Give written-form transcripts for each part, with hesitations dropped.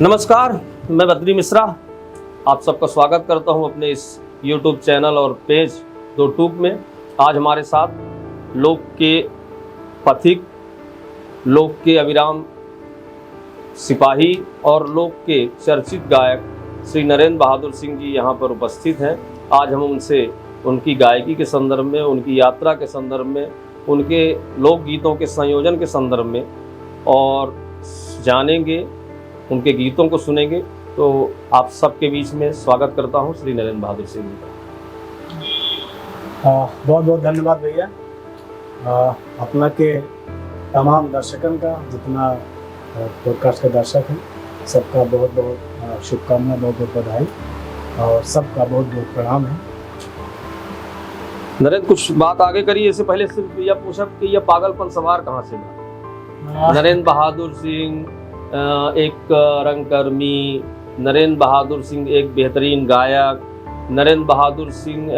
नमस्कार, मैं बद्री मिश्रा आप सबका स्वागत करता हूं अपने इस YouTube चैनल और पेज YouTube में। आज हमारे साथ लोक के पथिक, लोक के अविराम सिपाही और लोक के चर्चित गायक श्री नरेंद्र बहादुर सिंह जी यहाँ पर उपस्थित हैं। आज हम उनसे उनकी गायकी के संदर्भ में, उनकी यात्रा के संदर्भ में, उनके लोकगीतों के संयोजन के संदर्भ में और जानेंगे, उनके गीतों को सुनेंगे। तो आप सबके बीच में स्वागत करता हूं श्री नरेंद्र बहादुर सिंह जी का। बहुत बहुत धन्यवाद भैया। अपना के तमाम दर्शकों का, जितना पॉडकास्ट के दर्शक हैं, सबका बहुत बहुत शुभकामना, बहुत बहुत बधाई और सबका बहुत बहुत प्रणाम है। नरेंद्र, कुछ बात आगे करिए। इससे पहले सिर्फ यह पूछा कि यह पागलपन सवार कहाँ से था? नरेंद्र बहादुर सिंह एक रंगकर्मी, नरेंद्र बहादुर सिंह एक बेहतरीन गायक, नरेंद्र बहादुर सिंह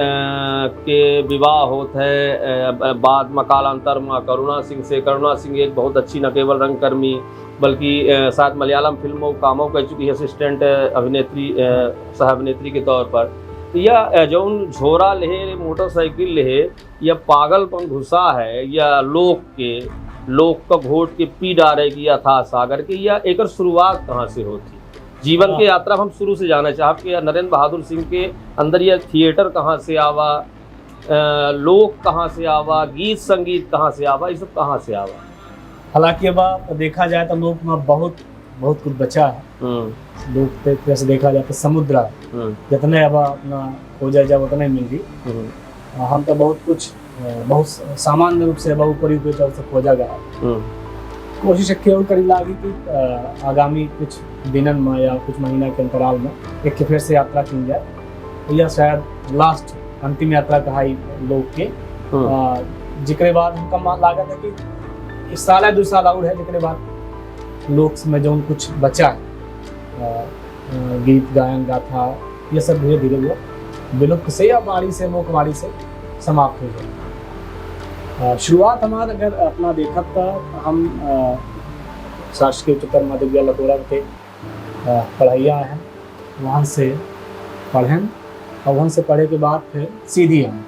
के विवाह होते है बाद कालांतर में करुणा सिंह से। करुणा सिंह एक बहुत अच्छी न केवल रंगकर्मी बल्कि शायद मलयालम फिल्मों कामों कर चुकी है, असिस्टेंट अभिनेत्री, सह अभिनेत्री के तौर पर। यह जो झोरा लेहे, मोटरसाइकिल लेहे, यह पागलपन घुसा है या लोक का घोट के पी डारे की अथाह सागर की, यह एक शुरुआत कहाँ से होती? जीवन के यात्रा हम शुरू से जाना चाहते कि नरेंद्र बहादुर सिंह के अंदर यह थिएटर कहाँ से आवा, लोक कहाँ से आवा, गीत संगीत कहाँ से आवा, ये सब कहाँ से आवा? हालांकि अब देखा जाए तो लोक में बहुत बहुत कुछ बचा है। लोक जैसे देखा जाए तो समुद्र है, जितने अब अपना हो जाए जब उतने मिल गई। हम तो बहुत कुछ बहुत सामान्य रूप से ऊपर से खोजा गया। कोशिश और करी लागी कि आगामी कुछ दिनन में या कुछ महीना के अंतराल में एक फिर से यात्रा की जाए। यह शायद लास्ट अंतिम यात्रा कहा लोग के, जिक्र बाद हमका लागत है कि इस साल है 2 साल और है, जिक्र बाद लोक में जो कुछ बचा है, गीत गायन गाथा, ये सब धीरे धीरे वो विलुप्त से या वाणी से, मुखवाणी से समाप्त हो जाए। शुरुआत हमारा अगर अपना देखा था, हम शासकीय उच्चतर मध्य विद्यालय लतोरा के पढ़ाइया हैं, वहाँ से पढ़ें और वहाँ से पढ़े के बाद फिर सीधी आए।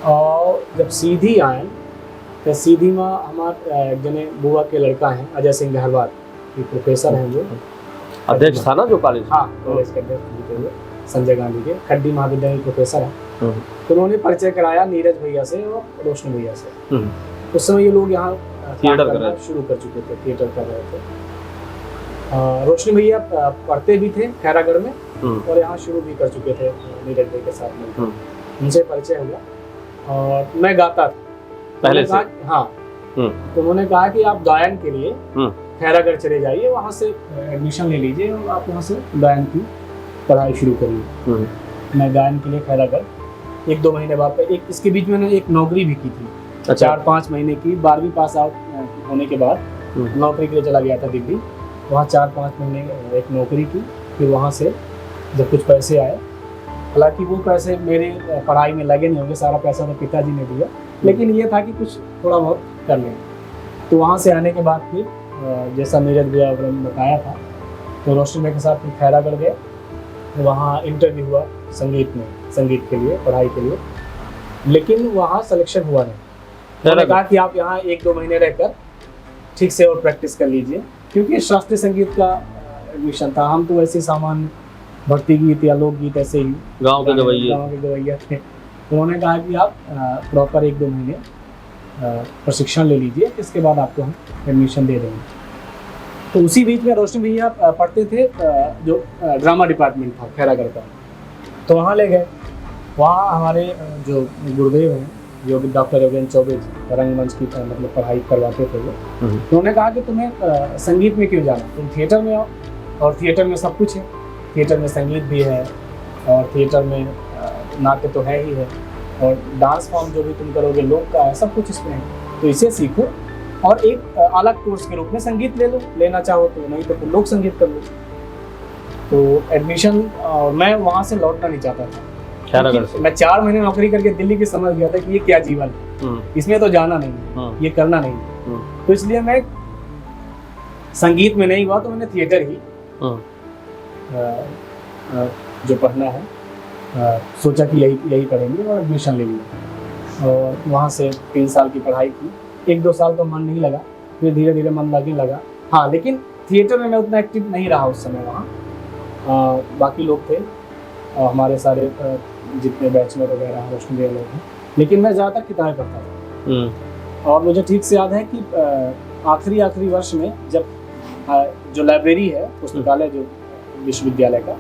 और जब सीधी आए तो सीधी में हमारे जने बुआ के लड़का हैं अजय सिंह गहरवाल, ये प्रोफेसर हैं, जो अध्यक्ष था ना जो कॉलेज। हाँ, कॉलेज के अध्यक्ष संजय गांधी के खड्डी महाविद्यालय के प्रोफेसर हैं। तो उन्होंने परिचय कराया नीरज भैया से और रोशनी भैया से। उस समय ये लोग यहाँ थिएटर करना शुरू कर चुके थे, थिएटर कर रहे थे। रोशनी भैया पढ़ते भी थे खैरागढ़ में और यहाँ शुरू भी कर चुके थे नीरज भैया के साथ में। उनसे परिचय हुआ और मैं गाता था पहले से। हाँ, तो उन्होंने कहा कि आप गायन के लिए खैरागढ़ चले जाइए, वहाँ से एडमिशन ले लीजिए और आप वहाँ से गायन की पढ़ाई शुरू करिए। मैं गायन के लिए खैरागढ़ 1-2 महीने बाद, एक इसके बीच में एक नौकरी भी की थी। अच्छा। 4-5 महीने की, 12वीं पास आउट होने के बाद नौकरी के लिए चला गया था दिल्ली। वहाँ 4-5 महीने एक नौकरी की। फिर वहाँ से जब कुछ पैसे आए, हालांकि वो पैसे मेरे पढ़ाई में लगे नहीं होंगे, सारा पैसा तो पिताजी ने दिया, लेकिन ये था कि कुछ थोड़ा बहुत कर लें। तो वहाँ से आने के बाद फिर जैसा नीरज भैया ने बताया था, तो रोशनी भैया के साथ फिर खैरागढ़ गए। वहाँ इंटरव्यू हुआ संगीत में, संगीत के लिए, पढ़ाई के लिए, लेकिन वहाँ सिलेक्शन हुआ नहीं। उन्होंने कहा कि आप यहाँ 1-2 महीने रहकर ठीक से और प्रैक्टिस कर लीजिए, क्योंकि शास्त्रीय संगीत का एडमिशन था। हम तो वैसे सामान्य भक्ति गीत या लोकगीत ऐसे ही गाँव के गवैया थे। उन्होंने कहा कि आप प्रॉपर 1-2 महीने प्रशिक्षण ले लीजिए, इसके बाद आपको हम एडमिशन दे देंगे। तो उसी बीच में रोशनी भैया पढ़ते थे जो ड्रामा डिपार्टमेंट था खैरागढ़ का, तो वहाँ ले गए। वहाँ हमारे जो गुरुदेव हैं, जो डॉक्टर योगेंद्र चौबे जी, रंगमंच की मतलब पढ़ाई करवाते थे वो। उन्होंने कहा कि तुम्हें संगीत में क्यों जाना, तुम थिएटर में आओ, और थिएटर में सब कुछ है। थिएटर में संगीत भी है और थिएटर में नाट्य तो है ही है, और डांस फॉर्म जो भी तुम करोगे लोक का है, सब कुछ इसमें है। तो इसे सीखो और एक अलग कोर्स के रूप में संगीत ले लो, लेना चाहो तो, नहीं तो फिर लोक संगीत कर लो। तो एडमिशन, और मैं वहाँ से लौटना नहीं चाहता था। मैं 4 महीने नौकरी करके दिल्ली की समझ गया था कि ये क्या जीवन है, इसमें तो जाना नहीं है, ये करना नहीं है। तो इसलिए मैं संगीत में नहीं हुआ तो मैंने थिएटर ही जो पढ़ना है, सोचा कि यही पढ़ेंगे और एडमिशन ले लिया। और वहाँ से 3 साल की पढ़ाई की। 1-2 साल तो मन नहीं लगा, फिर धीरे धीरे मन लगने लगा। हाँ, लेकिन थिएटर में मैं उतना एक्टिव नहीं रहा उस समय वहाँ। बाकी लोग थे हमारे सारे जितने बैचलर वगैरह हैं, रोशनी लोग हैं, लेकिन मैं ज़्यादातर किताबें पढ़ता था। और मुझे ठीक से याद है कि आखिरी वर्ष में जब जो लाइब्रेरी है, पुस्तकालय जो विश्वविद्यालय का,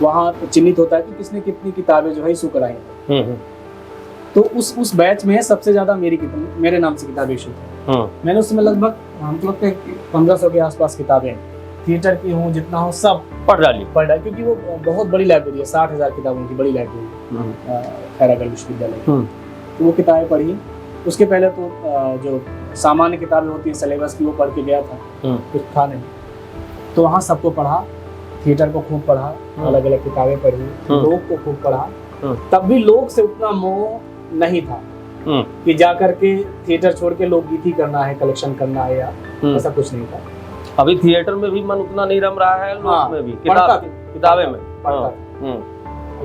वहाँ चिन्हित होता है कि किसने कितनी किताबें जो है इशू कराई हैं। तो उस बैच में सबसे ज़्यादा मेरे नाम से किताबें इशू थी। मैंने उसमें लगभग हमको लगता है 1500 के आसपास किताबें थिएटर की हूँ, जितना हो सब पढ़ डाली, क्योंकि वो बहुत बड़ी लाइब्रेरी है, 60,000 किताबों की बड़ी लाइब्रेरी खैरागढ़ विश्वविद्यालय की। तो वो किताबें पढ़ी। उसके पहले तो जो सामान्य किताबें होती हैं सिलेबस की, वो पढ़ के गया था, कुछ था नहीं। तो वहाँ सबको पढ़ा, थिएटर को खूब पढ़ा, अलग अलग किताबें पढ़ी, लोग को खूब पढ़ा। तब भी लोग से उतना मोह नहीं था कि जा करके थिएटर छोड़ के लोकगीत ही करना है, कलेक्शन करना है, या ऐसा कुछ नहीं था। अभी थिएटर में भी मन उतना नहीं रम रहा है, लोक में भी किताबें में पढ़ता था।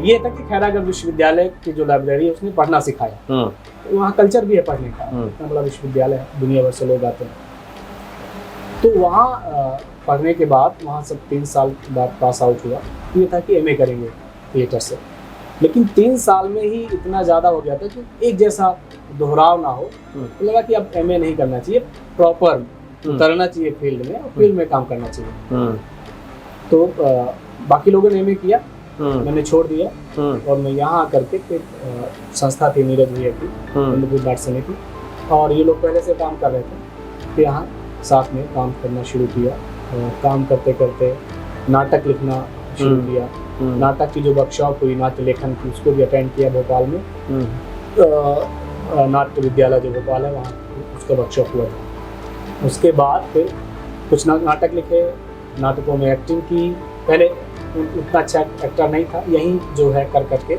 ये था कि खैरागढ़ विश्वविद्यालय की जो लाइब्रेरी है उसने पढ़ना सिखाया। तो वहाँ कल्चर भी है पढ़ने का, इतना बड़ा विश्वविद्यालय है, दुनिया भर से लोग आते हैं। तो वहाँ पढ़ने के बाद वहाँ सब 3 साल बाद पास आउट हुआ। ये था कि एमए करेंगे थिएटर से, लेकिन 3 साल में ही इतना ज़्यादा हो गया था कि एक जैसा दोहराव ना हो। तो लगा कि अब एमए नहीं करना चाहिए, प्रॉपर उतरना चाहिए फील्ड में और फील्ड में काम करना चाहिए। तो बाकी लोगों ने एमए किया, मैंने छोड़ दिया और मैं यहाँ आकर के संस्था थी नीरज भैया की, हिंदू बात समिति, और ये लोग पहले से काम कर रहे थे। फिर यहाँ साथ में काम करना शुरू किया। काम करते करते नाटक लिखना शुरू किया। नाटक की जो वर्कशॉप हुई नाट्य लेखन की, उसको भी अटेंड किया भोपाल में। नाट्य विद्यालय जो भोपाल है वहाँ उसका वर्कशॉप हुआ था। उसके बाद फिर कुछ नाटक लिखे, नाटकों में एक्टिंग की। पहले उतना अच्छा एक्टर नहीं था, यही जो है कर करके।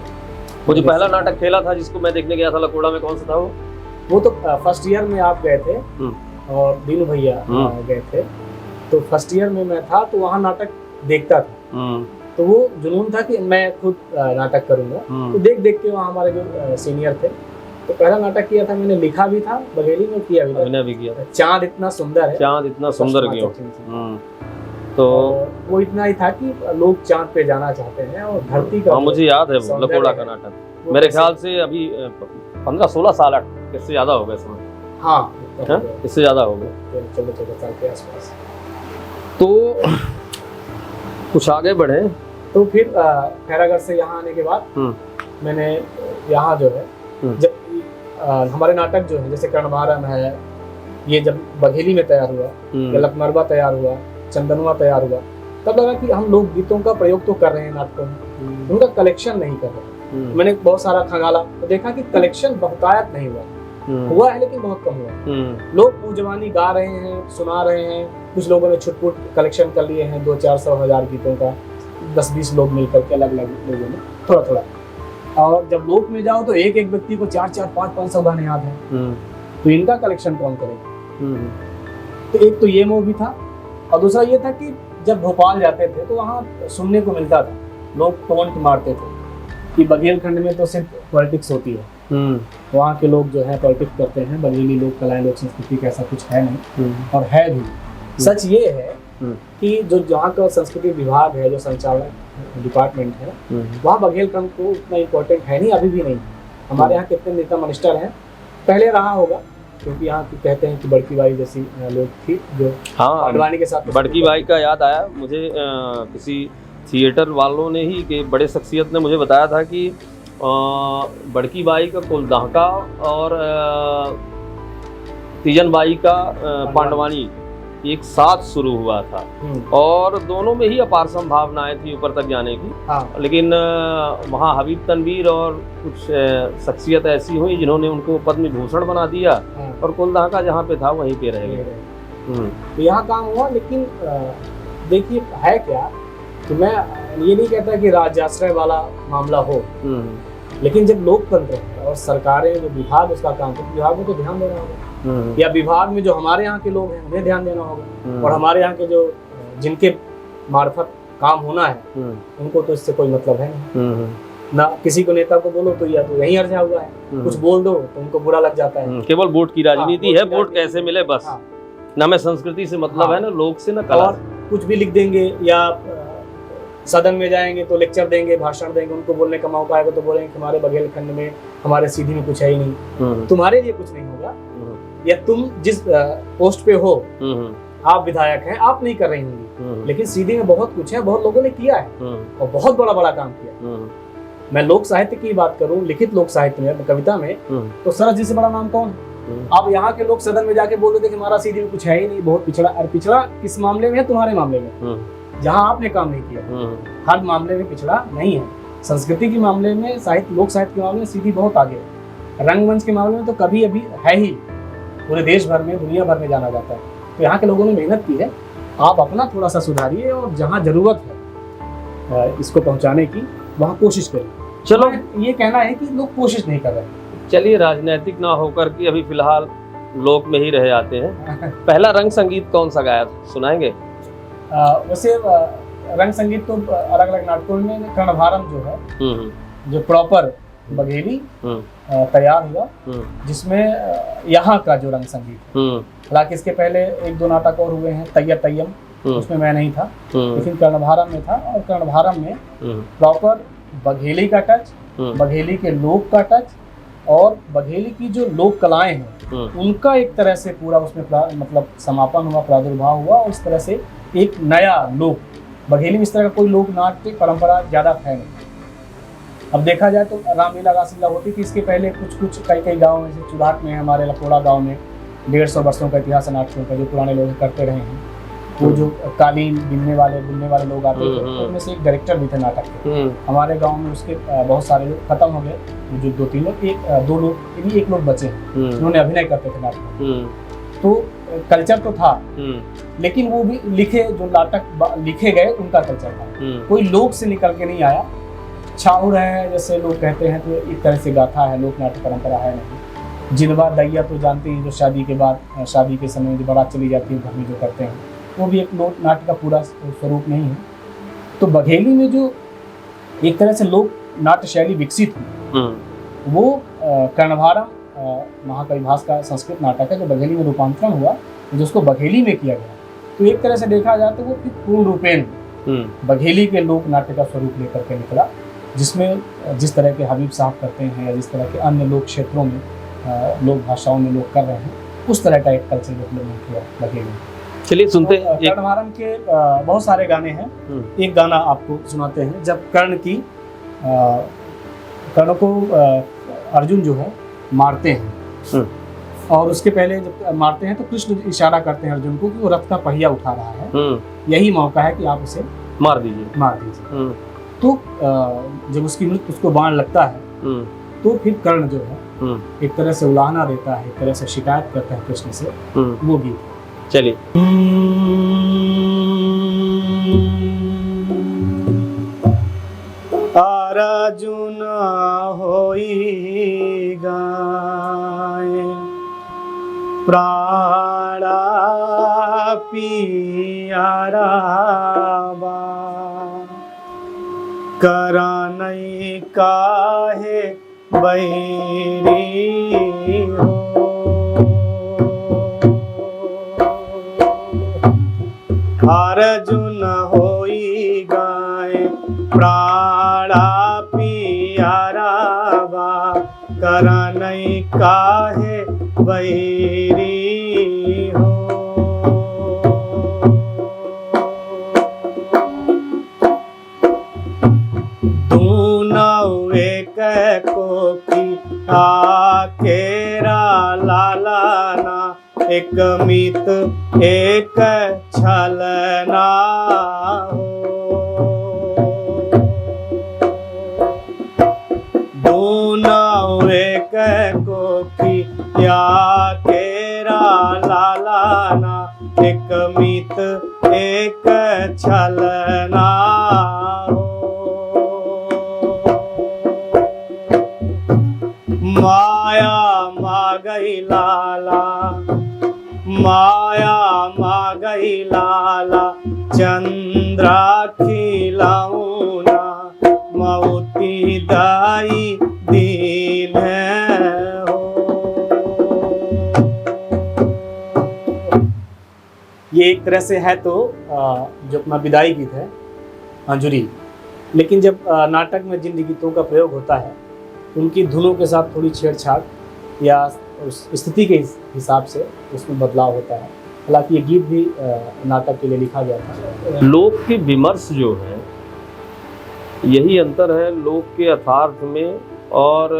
वो जो पहला नाटक खेला था जिसको मैं देखने गया था लकोड़ा में, कौन सा था वो तो फर्स्ट ईयर में आप गए थे और दीनू भैया गए थे। तो फर्स्ट ईयर में मैं था, तो वहाँ नाटक देखता था। तो वो जुनून था कि मैं खुद नाटक करूंगा। तो देख देख के वहाँ हमारे जो सीनियर थे, तो पहला नाटक किया था मैंने, लिखा भी था, बघेली में किया भी था। चांद इतना सुंदर है, चांद इतना सुंदर क्यों। तो वो इतना ही था कि लोग चांद पे जाना चाहते हैं और धरती का। मुझे याद है वो लकोड़ा का नाटक, मेरे ख्याल से अभी 15-16 साल, इससे ज्यादा हो गए समय। हाँ, इससे ज्यादा हो गए, 14 साल के आसपास। तो कुछ आगे बढ़े। तो फिर खैरागढ़ से यहाँ आने के बाद मैंने यहाँ जो है, जब हमारे नाटक जो है जैसे कर्णमारम है, ये जब बघेली में तैयार हुआ, लखमरबा तैयार हुआ, चंदनुआ तैयार हुआ, तब लगा कि हम लोग गीतों का प्रयोग तो कर रहे हैं नाटकों में, उनका कलेक्शन नहीं कर रहे। मैंने बहुत सारा खंगाला तो देखा कि कलेक्शन बहुतायत नहीं हुआ है, लेकिन बहुत कम हुआ। लोग मुँह जबानी गा रहे हैं, सुना रहे हैं। कुछ लोगों ने छुटपुट कलेक्शन कर लिए हैं, 200-400 गीतों का, 10-20 लोग मिलकर के, अलग अलग लोगों ने थोड़ा थोड़ा। और जब लोक में जाओ तो एक एक व्यक्ति को 400, 500 गाने याद हैं। तो इनका कलेक्शन कौन करेगा। तो एक तो ये मोह भी था, और दूसरा ये था कि जब भोपाल जाते थे तो वहाँ सुनने को मिलता था, लोग टोंट मारते थे कि बघेलखंड में तो सिर्फ पॉलिटिक्स होती है, वहाँ के लोग जो है पॉलिटिक्स करते हैं, बघेली लोक कलाएं, लोक संस्कृति का ऐसा कुछ है नहीं। और है भी, सच ये है कि जो जहाँ का संस्कृति विभाग है, जो संचालक डिपार्टमेंट है, वहाँ बघेलखंड को उतना इम्पोर्टेंट है नहीं, अभी भी नहीं। हमारे यहाँ कितने नेता मिनिस्टर हैं, पहले रहा होगा, क्योंकि यहाँ कहते हैं कि बड़की बाई जैसी लोग थी जो आडवाणी के साथ। बड़की बाई का याद आया मुझे, किसी थिएटर वालों ने ही, कि बड़े शख्सियत ने मुझे बताया था कि बड़की बाई का कुलदहका और तीजन बाई का पांडवानी एक साथ शुरू हुआ था, और दोनों में ही अपार संभावनाएं थी ऊपर तक जाने की। लेकिन वहाँ हबीब तनवीर और कुछ शख्सियत ऐसी हुई जिन्होंने उनको पद्म भूषण बना दिया, और कुलदहका जहाँ पे था वहीं पे रह गए। तो यहाँ काम हुआ, लेकिन देखिए है क्या कि मैं ये नहीं कहता कि राज्याश्रय वाला मामला हो, लेकिन जब लोकतंत्र है और सरकारें जो विभाग उसका काम करते, विभाग में तो ध्यान देना होगा, या विभाग में जो हमारे यहाँ के लोग हैं उन्हें ध्यान देना होगा, और हमारे यहाँ के जो जिनके मार्फत काम होना है, उनको तो इससे कोई मतलब है नहीं। ना किसी को नेता को बोलो तो या तो यही अर्जा हुआ है, कुछ बोल दो तो उनको बुरा लग जाता है। केवल वोट की राजनीति है, वोट कैसे मिले बस। ना में संस्कृति से मतलब है, ना लोग से, ना कला। और कुछ भी लिख देंगे या सदन में जाएंगे तो लेक्चर देंगे, भाषण देंगे, उनको बोलने का मौका आएगा तो बोलेंगे कि हमारे बघेलखंड में, हमारे सीधी में कुछ है ही नहीं, तुम्हारे लिए कुछ नहीं होगा, या तुम जिस पोस्ट पे हो, आप विधायक हैं, आप नहीं कर रही होंगी, लेकिन सीधी में बहुत कुछ है, बहुत लोगों ने किया है और बहुत बड़ा बड़ा काम किया। मैं लोक साहित्य की बात करूं, लिखित लोक साहित्य में, कविता में, तो सरस जी से बड़ा नाम कौन? आप यहाँ के लोग सदन में जाके बोल देते कि हमारा सीधी में कुछ है ही नहीं, बहुत पिछड़ा। और पिछड़ा किस मामले में है? तुम्हारे मामले में, जहाँ आपने काम नहीं किया। हर मामले में पिछड़ा नहीं है। संस्कृति के मामले में, साहित्य, लोक साहित्य के मामले में सीधी बहुत आगे है। रंगमंच के मामले में तो कभी अभी है ही, पूरे देश भर में, दुनिया भर में जाना जाता है। तो यहाँ के लोगों ने मेहनत की है, आप अपना थोड़ा सा सुधारिए और जहाँ जरूरत है इसको पहुँचाने की, वहाँ कोशिश करिए। चलो, ये कहना है कि लोग कोशिश नहीं कर रहे। चलिए, राजनीतिक ना होकर के अभी फिलहाल लोक में ही रहे आते हैं। पहला रंग संगीत कौन सा गाया, सुनाएंगे? वैसे रंग संगीत तो अलग अलग नाटकों में, कर्णभारम जो है, जो प्रॉपर बघेली तैयार हुआ, जिसमें यहाँ का जो रंग संगीत, हालांकि इसके पहले एक दो नाटक और हुए हैं, तैय्यम तैय्यम, उसमें मैं नहीं था, लेकिन कर्णभारम में था। और कर्णभारम में प्रॉपर बघेली का टच, बघेली के लोक का टच और बघेली की जो लोक कलाएं हैं उनका एक तरह से पूरा उसमें मतलब समापन हुआ, प्रादुर्भाव हुआ। और इस तरह से एक नया लोक, बघेली में इस तरह का कोई लोक नाट्य परंपरा ज्यादा है नहीं। अब देखा जाए तो रामलीला रासलीला होती थी इसके पहले, कुछ कई गाँव में, जैसे चुराट में, हमारे लकोड़ा गाँव में 150 वर्षों का इतिहास नाट्यों का, जो पुराने लोग करते रहे हैं। वो जो कालीन बुनने वाले लोग आते थे, तो उनमें से एक डायरेक्टर भी थे नाटक के। हमारे गांव में उसके बहुत सारे लोग खत्म हो गए, जो 2-3 लोग, एक लोग बचे हैं जिन्होंने अभिनय करते थे नाटक। तो कल्चर तो था, लेकिन वो भी लिखे, जो नाटक लिखे गए उनका कल्चर था, कोई लोक से निकल के नहीं आया। छाउर है जैसे लोग कहते हैं, तो एक तरह से गाथा है, लोक नाट्य परंपरा है नहीं। जिनवा दैया तो जानते हैं, जो शादी के बाद, शादी के समय जो बारात चली जाती है घर में जो करते हैं, वो भी एक लोक नाट्य का पूरा स्वरूप नहीं है। तो बघेली में जो एक तरह से लोक नाट्य शैली विकसित हुई, वो कर्णभारम महाकवि भास का संस्कृत नाटक है, जो बघेली में रूपांतरण हुआ, जिसको बघेली में किया गया। तो एक तरह से देखा जाए तो वो फिर पूर्ण रूपेण बघेली के लोक नाट्य का स्वरूप लेकर के निकला, जिसमें जिस तरह के हबीब साहब करते हैं या जिस तरह के अन्य लोक क्षेत्रों में, लोक भाषाओं में लोग कर रहे हैं, उस तरह का एक कल्चर डेवलपमेंट किया बघेली। चलिए सुनते हैं। कर्णभारम के बहुत सारे गाने हैं, एक गाना आपको सुनाते हैं। जब कर्ण को अर्जुन जो है मारते हैं, और उसके पहले जब मारते हैं तो कृष्ण इशारा करते हैं अर्जुन को कि वो रथ का पहिया उठा रहा है, यही मौका है कि आप उसे मार दीजिए। तो जब उसकी मृत्यु, उसको बाण लगता है, तो फिर कर्ण जो है एक तरह से उलाहना देता है, एक तरह से शिकायत करता है कृष्ण से, वो गीत। चलिए। अर्जुन होई गाए प्राणा पियारा बा, करानई काहे बैरी हो। अर्जुन होई गाए प्राणा पियारा बा, करानई काहे बैरी हो। दूनों एक कोकी आकेरा लालाना, एक मित एक छलना हो। दूनों एक कोकी आकेरा लालाना, एक मित एक छलना हो। माया मागई लाला, माया मागई लाला, चंद चंद्रा खिलाऊना मोती दाई दीन हो। ये एक तरह से है तो जो अपना विदाई गीत है अंजुरी, लेकिन जब नाटक में जिन गीतों का प्रयोग होता है उनकी धुनों के साथ थोड़ी छेड़छाड़ या उस स्थिति के हिसाब से उसमें बदलाव होता है। हालांकि ये गीत भी नाटक के लिए लिखा गया था। लोक के विमर्श जो है, यही अंतर है लोक के यथार्थ में और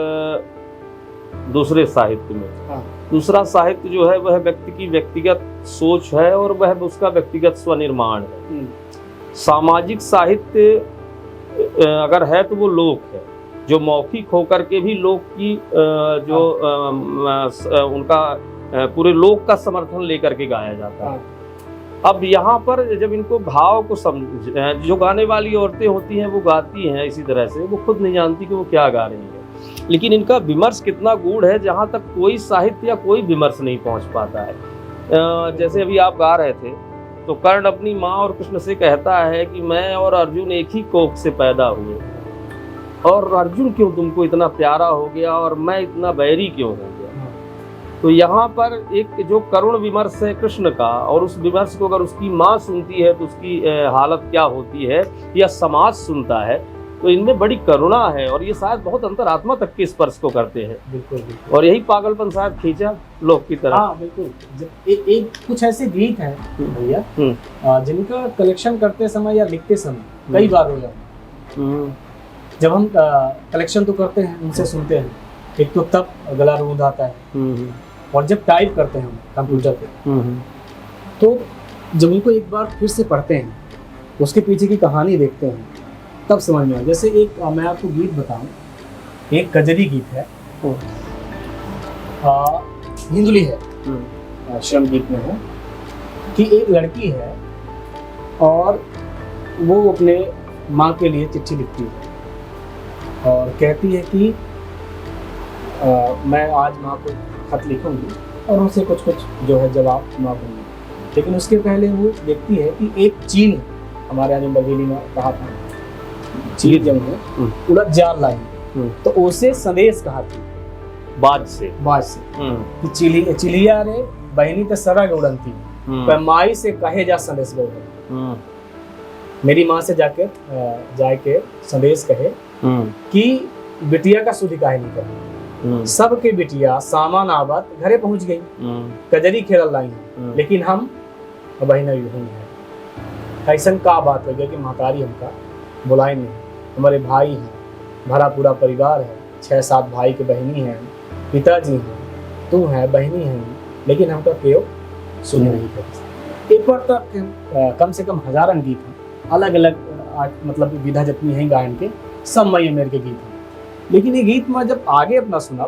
दूसरे साहित्य में। हाँ। दूसरा साहित्य जो है वह व्यक्ति की व्यक्तिगत सोच है और वह उसका व्यक्तिगत स्वनिर्माण है। सामाजिक साहित्य अगर है तो वो लोक है, जो मौखिक होकर के भी लोक की उनका पूरे लोक का समर्थन लेकर के गाया जाता है। अब यहाँ पर जब इनको भाव को समझ, जो गाने वाली औरतें होती हैं वो गाती हैं इसी तरह से, वो खुद नहीं जानती कि वो क्या गा रही है, लेकिन इनका विमर्श कितना गूढ़ है जहाँ तक कोई साहित्य या कोई विमर्श नहीं पहुँच पाता है। जैसे अभी आप गा रहे थे तो कर्ण अपनी माँ और कृष्ण से कहता है कि मैं और अर्जुन एक ही कोख से पैदा हुए, और अर्जुन क्यों तुमको इतना प्यारा हो गया और मैं इतना बैरी क्यों हो गया। तो यहाँ पर एक जो करुण विमर्श है कृष्ण का, और उस विमर्श को अगर उसकी माँ सुनती है तो उसकी हालत क्या होती है, या समाज सुनता है, तो इनमें बड़ी करुणा है और ये शायद बहुत अंतरात्मा तक के स्पर्श को करते हैं। बिल्कुल, बिल्कुल। और यही पागलपन शायद खींचा लोक की तरफ। हाँ बिल्कुल। एक कुछ ऐसे गीत हैं भैया जिनका कलेक्शन करते समय या लिखते समय कई बार हो जाता। जब हम कलेक्शन तो करते हैं, उनसे सुनते हैं, एक तो तब गला रूंध आता है, और जब टाइप करते हैं हम कंप्यूटर पे तो जब उनको एक बार फिर से पढ़ते हैं, उसके पीछे की कहानी देखते हैं, तब समझ में आया। जैसे एक मैं आपको गीत बताऊं, एक कजरी गीत है, हिंदुली है, श्रम गीत में है कि एक लड़की है और वो अपने माँ के लिए चिट्ठी लिखती है और कहती है कि मैं आज माँ को खत लिखूंगी और उनसे कुछ कुछ जो है जवाब मांगूंगी। लेकिन उसके पहले वो देखती है कि एक चील, हमारे यहाँ जो बघेली में कहा था, चील जब है उड़द जाल लाई, तो उसे संदेश कहा थी बाज से कि चिलिया रे बहनी तो सरग उड़नती, पर माई से कहे जा संदेश गो। मेरी माँ से जाके संदेश कहे कि बिटिया का शुद्धि काहे नहीं करे। सबके बिटिया सामान आबाद घरे पहुंच गई, कजरी खेल लाई, लेकिन हम बहना यूं है। ऐसा का बात हो गया कि महतारी हमका बुलाए नहीं। हमारे भाई हैं, भरा पूरा परिवार है, 6-7 भाई के बहनी हैं, पिताजी हैं, तू है, बहनी हैं, लेकिन हमका क्यों सुन नहीं करते। एक बार तक कम से कम हजारन गीत हैं, अलग अलग मतलब विधा जितनी है गायन के, सब मई मेरे के गीत हैं। लेकिन ये गीत में जब आगे अपना सुना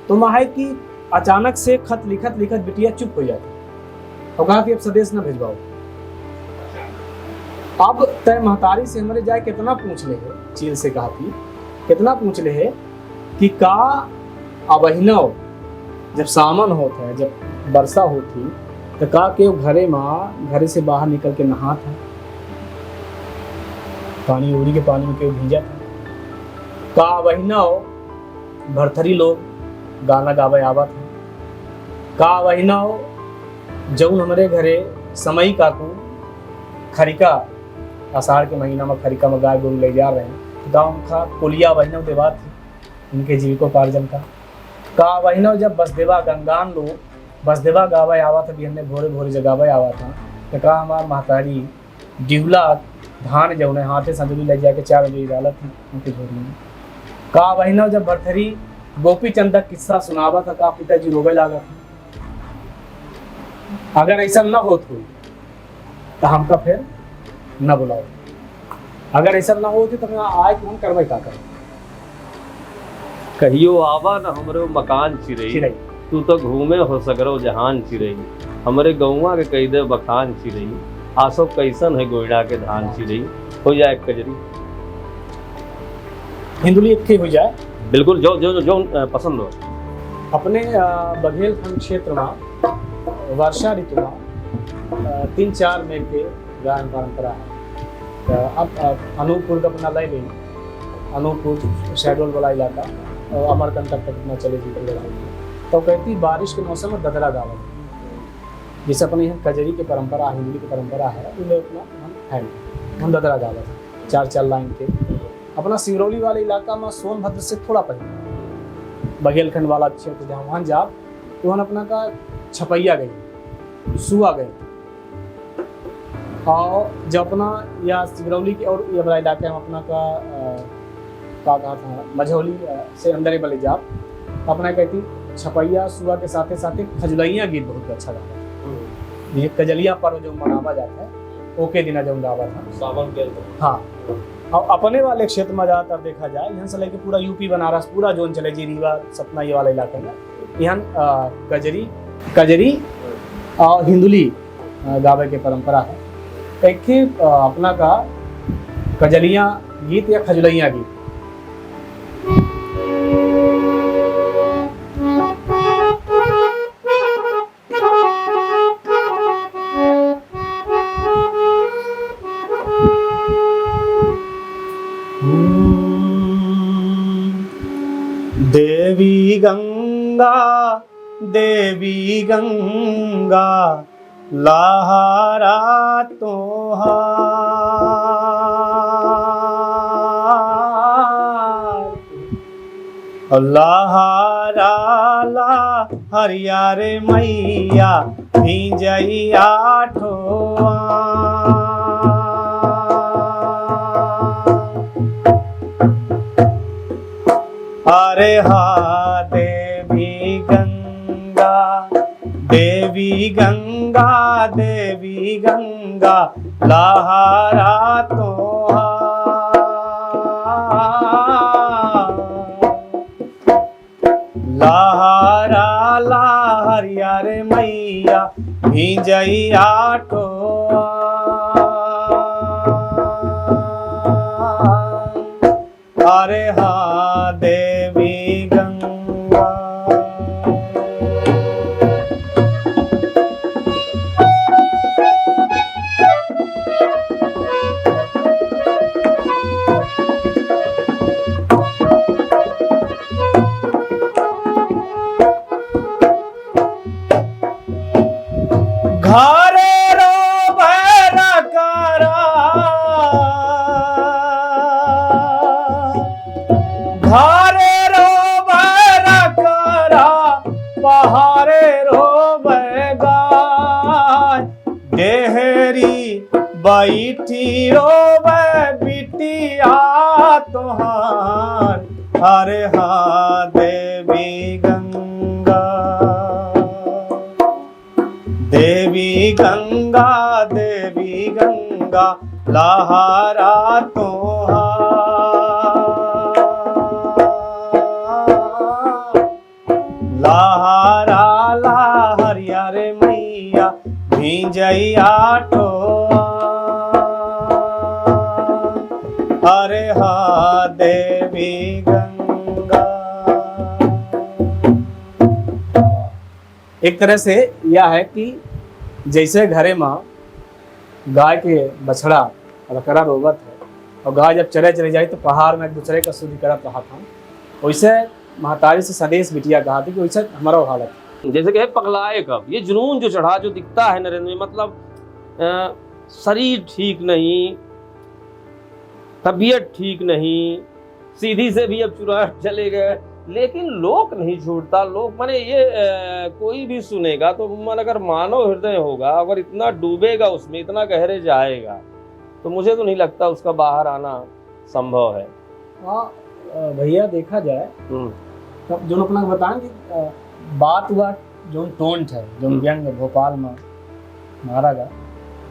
तो वहाँ है कि अचानक से खत लिखत लिखत बिटिया चुप हो जाती और कहा कि अब संदेश न भेजवाओ। अब तय महतारी से हमारे जाए कितना पूछ ले है, चील से कहा थी कितना पूछ ले है कि का अबहिनो जब सामन होता है, जब वर्षा होती तो का के घरे माँ घरे से बाहर निकल के नहा था, पानी उड़ी के पानी में क्यों भींजा था। का वहीना हो भरथरी लोग गाना गावे आवा था। का वहीना हो जौन हमारे घरे समई काकू खरिका आषाढ़ के महीना में खरिका में गाय गोरू ले जा रहे हैं, तो गाँव का कोलिया वहीना देवा थी उनके जीविकोपार्जन का वहीना जब बसदेवा गंगान लोग बसदेवा गावे आवा था, भी हमने भोरे भोरे जगावे आवा था, तो कहा हमार महतारी डिवला धान जो उन्हें हाथे संजली ले जाके 4 बजे डालत थी उनके झोरी में। का वहीना जब भरथरी गोपी चंद का किस्सा सुनावा था, का पिताजी रोवे लागा था। अगर ऐसा न होत हुई तो हमका फिर न बुलाओ, अगर ऐसा न होती तो आए तो हम करवे का कर। कहियो आवा न हमरो मकान चिरई, तू तो घूमे हो सगरो जहान चिरई, हमरे गौवा के कई दे बखान चिरई, आसो कैसन है गोइडा के धान चिरई। हो जाए कजरी हिंदुली इतनी हो जाए, बिल्कुल जो जो जो पसंद हो। अपने बघेलखंड क्षेत्र में वर्षा ऋतु में 3-4 मेघ के गायन परंपरा है। तो अब अनूपपुर का अपना लाई गई, अनूपपुर शहडोल वाला इलाका और अमरकंटक तक अपना चले जी पूरा। तो कहती बारिश के मौसम में ददरा गावत, जैसे अपने यहाँ कजरी की परंपरा, हिंदी की परंपरा है, उन्हें अपना है हम ददरा गावत 4-4 लाइन के। अपना सिंगरौली वाले इलाका में सोनभद्र से थोड़ा पहले बघेलखंड वाला क्षेत्र जहाँ वहाँ जा तो हम अपना का छपैया गई, सुआ गई। और जब अपना या सिंगरौली के और ये वाला इलाके में अपना का क्या कहा था मझौली से अंदर वाले जा अपना कहती छपैया सुआ के साथ साथ खजुलैया गीत बहुत अच्छा गाता है। ये कजलिया पर्व जो मनावा जाता है ओके दिन जो गावा था सावन के। हाँ, और अपने वाले क्षेत्र में ज़्यादातर देखा जाए यहाँ से लेके पूरा यूपी बनारस पूरा जोन चले जी रीवा सतना ये वाला इलाका में यहाँ कजरी और हिंदुली गावे के परंपरा है। एक अपना का कजलियाँ गीत या खजुलैया गीत। देवी गंगा लहरा तोहार, लहरा ला हरियारे मैया भिजैया ठोआ। अरे हा देवी गंगा लहरा तोहार, लहरा ला हरियारे मैया भिजैया ठोहार। अरे हा देवी गंगा। घरे रो भैरा करा, घरे रो भैरा करा, पहाड़े रो गाय, डेहरी बैठी रो बिटिया तोहार। अरे हा देवी गंगा, देवी गंगा लहरा तोहार, लहरा ला हरियारे मैया भिजैया ठोहार। अरे हा देवी गंगा। एक तरह से यह है कि जैसे घरे में गाय के बछड़ा रकरा रोवत है और गाय जब चले जाए तो पहाड़ में एक दूसरे का शुद्ध करत रहा था, वैसे महतारी से सदेश बिटिया कहा थी कि वैसे हमारा हालत जैसे कि पगलाए कब ये जुनून जो चढ़ा जो दिखता है नरेंद्र में, मतलब शरीर ठीक नहीं, तबीयत ठीक नहीं, सीधी से भी अब चुरा चले गए, लेकिन लोक नहीं छूटता। लोक माने ये कोई भी सुनेगा तो मन अगर मानव हृदय होगा, अगर इतना डूबेगा उसमें, इतना गहरे जाएगा, तो मुझे तो नहीं लगता उसका बाहर आना संभव है। हाँ भैया, देखा जाए तब जो अपना बताएंगे बात हुआ जो टोंट है जो व्यंग भोपाल में मारा गया,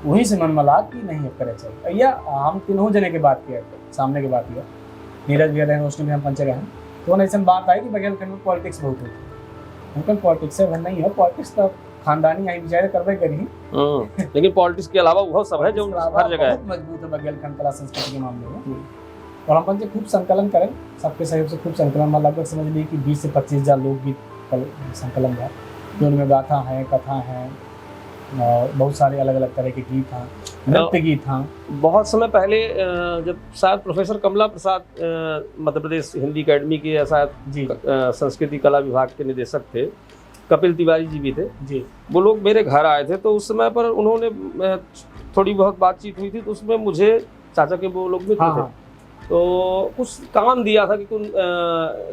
वहीं से मन मला कि नहीं करे चाहिए। भैया हम तीनों जने के बात किया, सामने की बात किया, नीरज भैया रहे, रोशनी भी हम पंचे रहे, तो ऐसा बात आई कि बघेलखंड में पॉलिटिक्स बहुत होती है। अंकल पॉलिटिक्स से नहीं है, पॉलिटिक्स तो खानदानी आई बेचारे करवे करी, लेकिन पॉलिटिक्स के अलावा वो सब है जो हर जगह है, मजबूत है बघेलखंड कला संस्कृति के मामले में। और हम पंचे खूब संकलन करें, सबके सहयोग से खूब संकलन में लगभग समझ लीजिए कि 20 से 25 हज़ार लोकगीत संकलन है, जो उनमें गाथा है, कथा है, बहुत सारे अलग अलग तरह के गीत हैं। नृत्य गीत। हाँ, बहुत समय पहले जब शायद प्रोफेसर कमला प्रसाद मध्य प्रदेश हिंदी एकेडमी के या शायद जी संस्कृति कला विभाग के निदेशक थे, कपिल तिवारी जी भी थे, जी वो लोग मेरे घर आए थे। तो उस समय पर उन्होंने थोड़ी बहुत बातचीत हुई थी, तो उसमें मुझे चाचा के वो लोग मित्र हाँ थे, हाँ तो कुछ काम दिया था कि तुम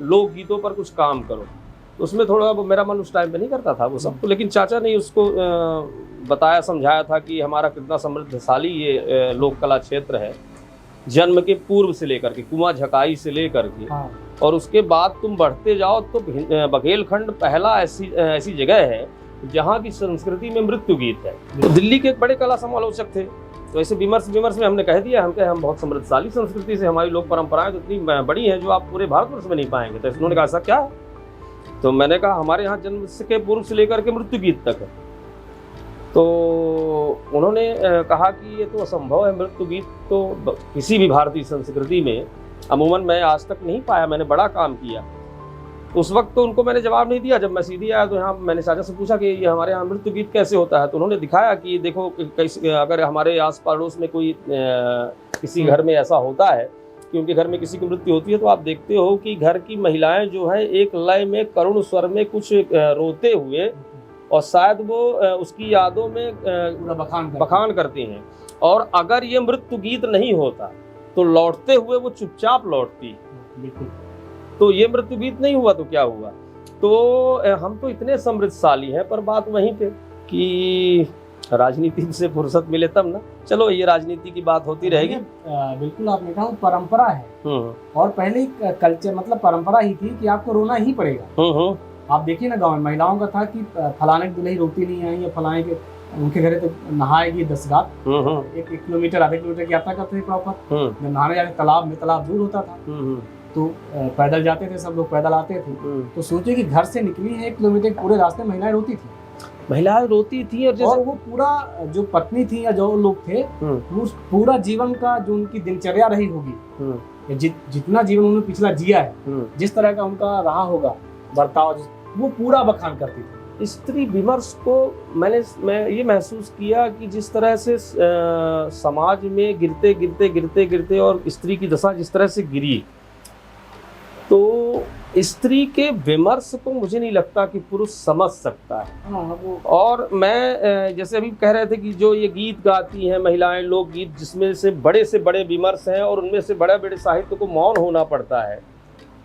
लोकगीतों पर कुछ काम करो। तो उसमें थोड़ा वो मेरा मन उस टाइम पे नहीं करता था वो सब, तो लेकिन चाचा ने उसको बताया समझाया था कि हमारा कितना समृद्धशाली ये लोक कला क्षेत्र है, जन्म के पूर्व से लेकर के कुआं झकाई से लेकर के, हाँ और उसके बाद तुम बढ़ते जाओ तो बघेलखंड पहला ऐसी जगह है जहाँ की संस्कृति में मृत्यु गीत है। तो दिल्ली के एक बड़े कला समालोचक थे, तो ऐसे विमर्श में हमने कह दिया हम बहुत समृद्धशाली संस्कृति से, हमारी लोक परंपराएं तो इतनी बड़ी हैं जो आप पूरे भारतवर्ष में नहीं पाएंगे। तो उन्होंने कहा ऐसा क्या है? तो मैंने कहा हमारे यहाँ जन्म के पूर्व से लेकर के मृत्यु गीत तक है। तो उन्होंने कहा कि ये तो असंभव है, मृत्यु गीत तो किसी भी भारतीय संस्कृति में अमूमन मैं आज तक नहीं पाया, मैंने बड़ा काम किया। उस वक्त तो उनको मैंने जवाब नहीं दिया। जब मैं सीधी आया तो यहाँ मैंने चाचा से पूछा कि ये हमारे यहाँ मृत्यु गीत कैसे होता है, तो उन्होंने दिखाया कि देखो अगर हमारे आस पड़ोस में कोई किसी घर में ऐसा होता है कि उनके घर में किसी की मृत्यु होती है, तो आप देखते हो कि घर की महिलाएं जो है एक लय में करुण स्वर में कुछ रोते हुए, और शायद वो उसकी यादों में बखान करती हैं। और अगर ये मृत्यु गीत नहीं होता तो लौटते हुए वो चुपचाप लौटती। बिल्कुल। तो ये मृत्यु गीत नहीं हुआ तो क्या हुआ? तो हम तो इतने समृद्धशाली हैं, पर बात वहीं पे कि राजनीति से फुर्सत मिले तब ना। चलो ये राजनीति की बात होती रहेगी। बिल्कुल, आपने कहा परंपरा है, और पहले कल्चर मतलब परंपरा ही थी कि आपको रोना ही पड़ेगा। आप देखिए ना, गाँव में महिलाओं का था कि फलाने की दुल्हन रोती नहीं आई, या फलाने के उनके घरे तो नहाएगी 10 रात, 1 किलोमीटर आधे किलोमीटर की यात्रा करते थे प्रॉपर। जब नहाने जाने तालाब दूर होता था, तो पैदल जाते थे, सब लोग पैदल आते थे। तो सोचिए कि घर से निकली है 1 किलोमीटर, पूरे रास्ते महिलाएं रोती थी। और वो पूरा जो पत्नी थी या जो लोग थे, वो पूरा जीवन का जो उनकी दिनचर्या रही होगी, जितना जीवन उन्होंने पिछला जिया है, जिस तरह का उनका रहा होगा बर्ताव, वो पूरा बखान करती थी। स्त्री विमर्श को मैं ये महसूस किया कि जिस तरह से समाज में गिरते और स्त्री की दशा जिस तरह से गिरी, तो स्त्री के विमर्श को मुझे नहीं लगता कि पुरुष समझ सकता है। और मैं जैसे अभी कह रहे थे कि जो ये गीत गाती हैं महिलाएं, लोकगीत जिसमें से बड़े विमर्श हैं और उनमें से बड़े साहित्य को मौन होना पड़ता है,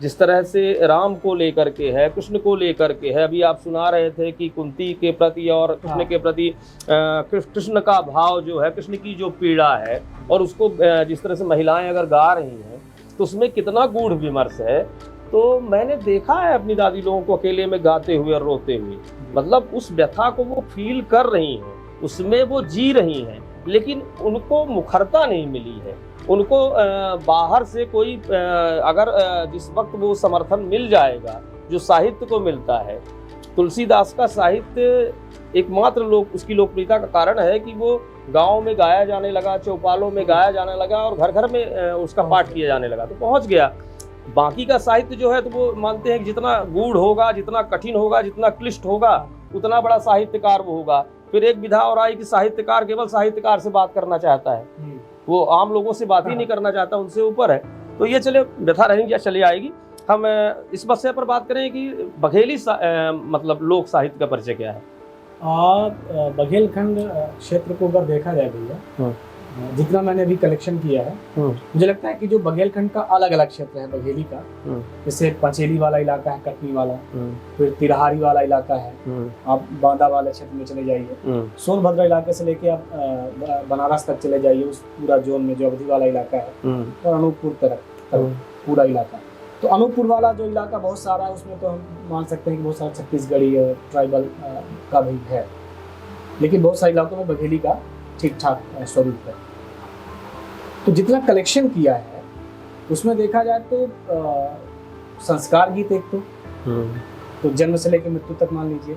जिस तरह से राम को लेकर के है, कृष्ण को लेकर के है। अभी आप सुना रहे थे कि कुंती के प्रति और कृष्ण के प्रति कृष्ण का भाव जो है, कृष्ण की जो पीड़ा है, और उसको जिस तरह से महिलाएं अगर गा रही हैं तो उसमें कितना गूढ़ विमर्श है। तो मैंने देखा है अपनी दादी लोगों को अकेले में गाते हुए और रोते हुए, मतलब उस व्यथा को वो फील कर रही हैं, उसमें वो जी रही हैं, लेकिन उनको मुखरता नहीं मिली है। उनको बाहर से कोई अगर जिस वक्त वो समर्थन मिल जाएगा जो साहित्य को मिलता है, तुलसीदास का साहित्य एकमात्र उसकी लोकप्रियता का कारण है कि वो गांव में गाया जाने लगा, चौपालों में गाया जाने लगा, और घर घर में उसका पाठ किया जाने लगा, तो पहुंच गया। बाकी का साहित्य जो है तो वो मानते हैं कि जितना गूढ़ होगा, जितना कठिन होगा, जितना क्लिष्ट होगा, उतना बड़ा साहित्यकार वो होगा। फिर एक विधा और आई कि साहित्यकार केवल साहित्यकार से बात करना चाहता है, वो आम लोगों से बात ही नहीं करना चाहता, उनसे ऊपर है। तो ये चले व्यथा रहेंगी या चली आएगी। हम इस विषय पर बात करें कि बघेली मतलब लोक साहित्य का परिचय क्या है। बघेलखंड क्षेत्र को अगर देखा जाए भैया, जितना मैंने अभी कलेक्शन किया है, मुझे लगता है कि जो बघेलखंड का अलग अलग क्षेत्र है बघेली का, जैसे पचेली वाला इलाका है, कटनी वाला, फिर तिरहारी वाला इलाका है, आप बांदा वाले क्षेत्र में चले जाइए, सोनभद्र इलाके से लेके आप बनारस तक चले जाइए, उस पूरा जोन में जो अवधि वाला इलाका है, और अनूपपुर तक पूरा इलाका। तो अनूपपुर वाला जो इलाका बहुत सारा है, उसमें तो हम मान सकते हैं कि बहुत सारा छत्तीसगढ़ी और ट्राइबल का भी है, लेकिन बहुत सारे इलाकों में बघेली का ठीक ठाक स्वरूप है। तो जितना कलेक्शन किया है उसमें देखा जाए तो संस्कार गीत एक तो जन्म से लेकर मृत्यु तक मान लीजिए,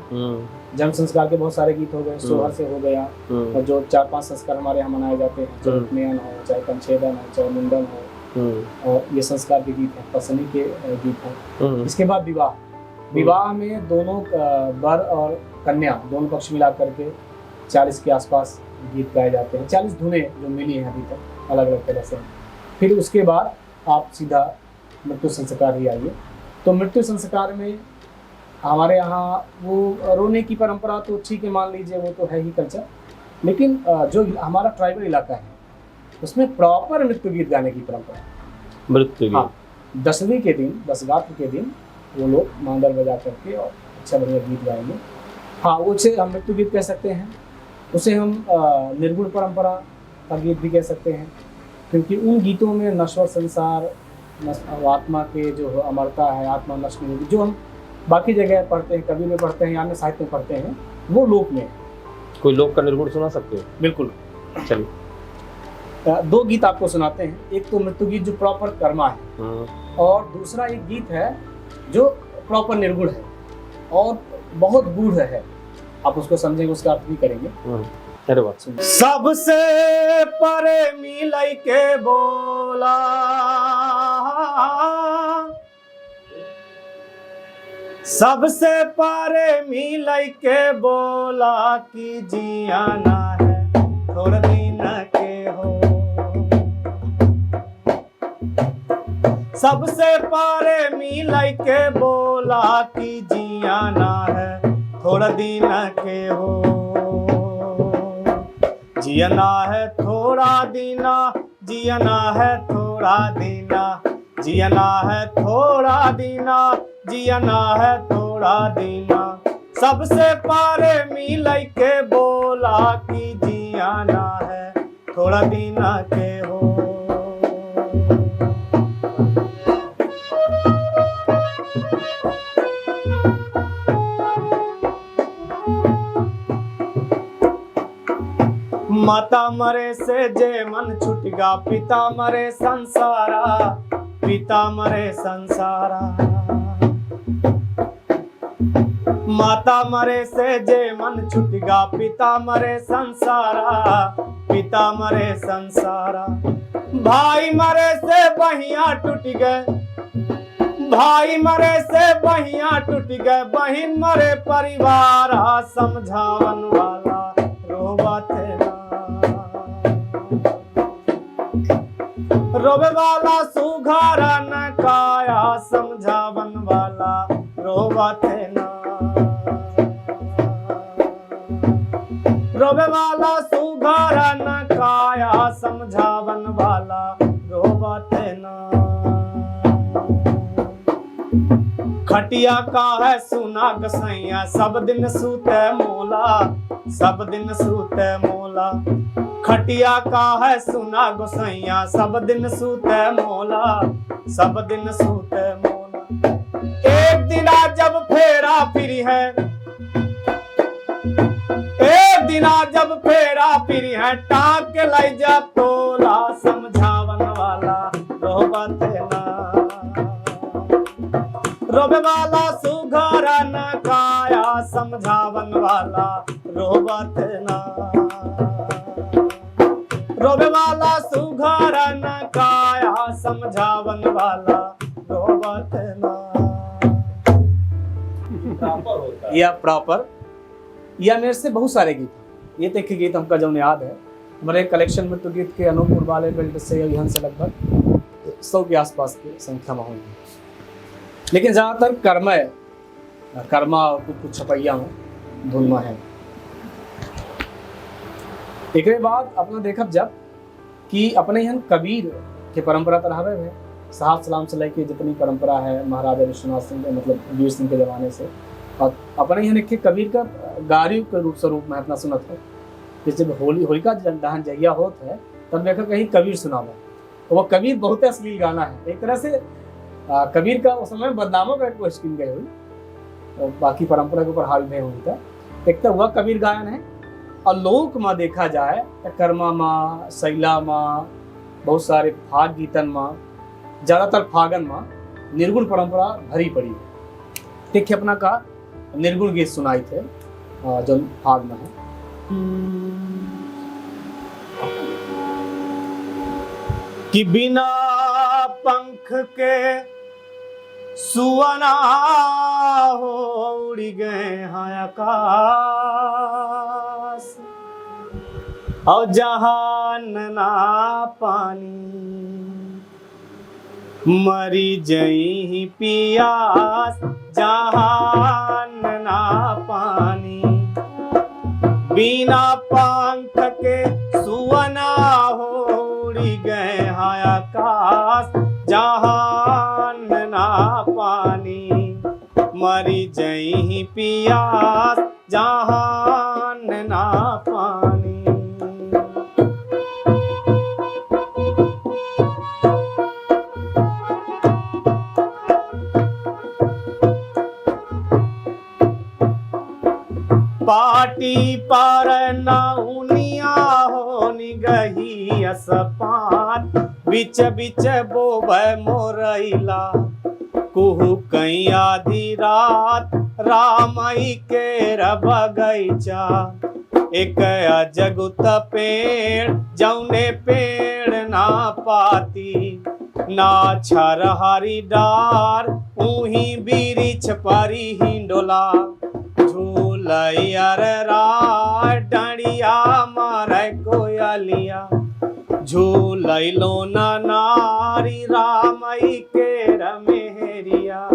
जन्म संस्कार के बहुत सारे गीत हो गए, सोहर से हो गया, और जो 4-5 संस्कार हमारे यहाँ मनाए जाते हैं, चाहे उपनयन हो, चाहे पंचेदन हो, चाहे मुंडन हो, और ये संस्कार के गीत हैं, पसनी के गीत हैं। इसके बाद विवाह में दोनों वर और कन्या दोनों पक्ष मिला करके 40 के आसपास गीत गाए जाते हैं, 40 धुनें जो मिली हैं अभी तक अलग अलग तरह से। फिर उसके बाद आप सीधा मृत्यु संस्कार ही आइए। तो मृत्यु संस्कार में हमारे यहाँ वो रोने की परंपरा तो ठीक है, मान लीजिए वो तो है ही कल्चर, लेकिन जो हमारा ट्राइबल इलाका है उसमें प्रॉपर मृत्यु गीत गाने की परंपरा। मृत्यु गीत, हाँ, 10वीं के दिन, 10 के दिन वो लोग मांदर बजा करके और अच्छा बढ़िया गीत गाएंगे। हाँ, उसे हम मृत्यु गीत कह सकते हैं। उसे हम निर्गुण परंपरा का गीत भी कह सकते हैं, क्योंकि उन गीतों में नश्वर संसार, आत्मा के जो अमरता है, आत्मा नष्ट नहीं होगी, जो हम बाकी जगह पढ़ते हैं, कवि में पढ़ते हैं या अन्य साहित्य में पढ़ते हैं, वो लोक में है। कोई लोक का निर्गुण सुना सकते हो? बिल्कुल, चलिए। 2 गीत आपको सुनाते हैं। एक तो मृत्यु गीत जो प्रॉपर कर्मा है, और दूसरा एक गीत है जो प्रॉपर निर्गुण है और बहुत गूढ़ है। आप उसको समझेंगे, उसका अर्थ भी करेंगे। अरे बात सुन। सबसे परे मिलई के बोला, सबसे परे मिलई के बोला कि जियाना है थोड़ दिन के हो। सबसे परे मिलई के बोला कि जियाना है थोड़ दिन के हो। जियना है थोड़ा दीना, जियना है थोड़ा दीना, जियना है थोड़ा दीना, जियना है थोड़ा दीना। सबसे पारे मिलई के बोला कि जियाना है थोड़ा दीना के हो। माता मरे से जे मन छुटगा, पिता मरे संसारा, पिता मरे संसारा। माता मरे से जे मन छुटगा, पिता मरे संसारा, पिता मरे संसारा। भाई मरे से बहिया टूट गए, भाई मरे से बहिया टूट गए, बहिन मरे परिवार समझावन वाला रोबत ना। रोवे वाला सुघारा न काया, समझावन वाला रोबत ना। रोवे वाला सुघारा न काया, समझावन वाला रोबत ना। खटिया का है सुना गसैया, सब दिन सूते मोला, सब दिन सूते मोला। खटिया का है सुना गोसैया, सब दिन सूते मोला, सब दिन सूते मोला। एक दिना जब फेरा फिरी है, एक दिना जब फेरा फिरी है, टांग के लाई जा तोला, समझावन वाला रोबत ना। रोबे वाला सुघारा न काया, समझावन वाला रोबत ना। रोबे वाला सुघारा न काया, समझावन वाला रोबत ना। यह प्रॉपर, यह मेरे से बहुत सारे गीत, ये तक के गीत हमका जो याद है। हमारे कलेक्शन में तो गीत के अनूपपुर वाले बेल्ट से यहाँ से लगभग 100 के आसपास की संख्या में होंगी। लेकिन ज़्यादातर कर्मा और कुछ छपैया में धुन में है। एक बाद अपना देखब जब कि अपने यहाँ कबीर के परंपरा तरहावे में साहब सलाम से लेके जितनी परंपरा है महाराजा विश्वनाथ सिंह के, मतलब वीर सिंह के ज़माने से, और अपने यहाँ के कबीर का गारी के स्वरूप में अपना सुनत है। जैसे होलिका दहन जहिया होता है तब देखा कहीं कबीर सुना हुआ, तो वो कबीर बहुत अश्लील गाना है। एक तरह से कबीर का उस समय बदनामों का कोशिश की गई हुई, और बाकी परंपरा के ऊपर हावी नहीं हुई था। एक तो हुआ कबीर गायन है, और लोक में देखा जाए तो कर्मा माँ, शैला माँ, बहुत सारे फाग गीतन माँ, ज़्यादातर फागन माँ निर्गुण परंपरा भरी पड़ी है। देखिए अपना का निर्गुण गीत सुनाई थे जो फाग में है। कि बिना पंख के सुअना हो उड़ गए हैं आकाश, और जहान ना पानी मरी जई पियास जहान ना पानी बिना पंख के सुअना होड़ी गए हाय आकाश जहान ना पानी मरी जई पियास जहान ना पानी। पाटी पर नौनिया हो निगही असपात बिच बिच बोब मोरैला कुहू कई आधी रात रामई के बगैचा एक अजगुत पेड़ जौने पेड़ ना पाती ना छर हरी डार उही बिरिछ परी हिंडोला झूलैयर राय डंडिया मारे कोयलिया झूलैलो ना नारी रामई के रमेरिया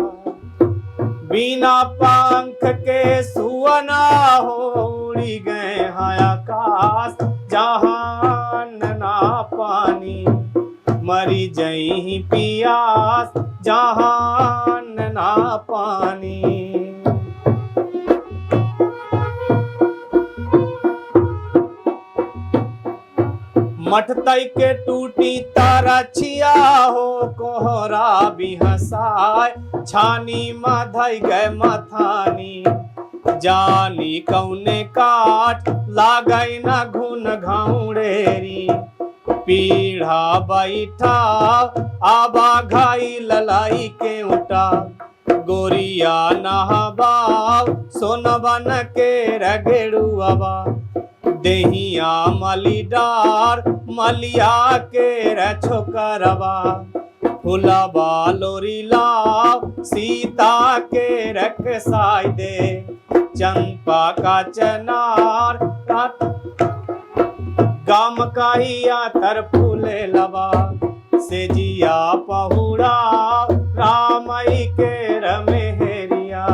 बिना पंख के सुअना उड़ी गए हाय आकाश जहान ना पानी मरी जई पियास जहान ना पानी। मठतई के टूटी तारा छिया हो कोहरा भी हंसाय छानी मधई गए मथानी जानी कौने काट लागई न घुन घाउड़ेरी पीढ़ा बैठा आबा घाई ललाई के उठा गोरिया नहबाव सोनबन के रगेड़ुआबा देहिया मलीदार मलिया के रछोकरवा फुलबा लोरी लाव सीता के रखसाई दे चंपा का चनार गाम काहिया तर फूले लबा से जिया पहुड़ा रामई के रमेहरिया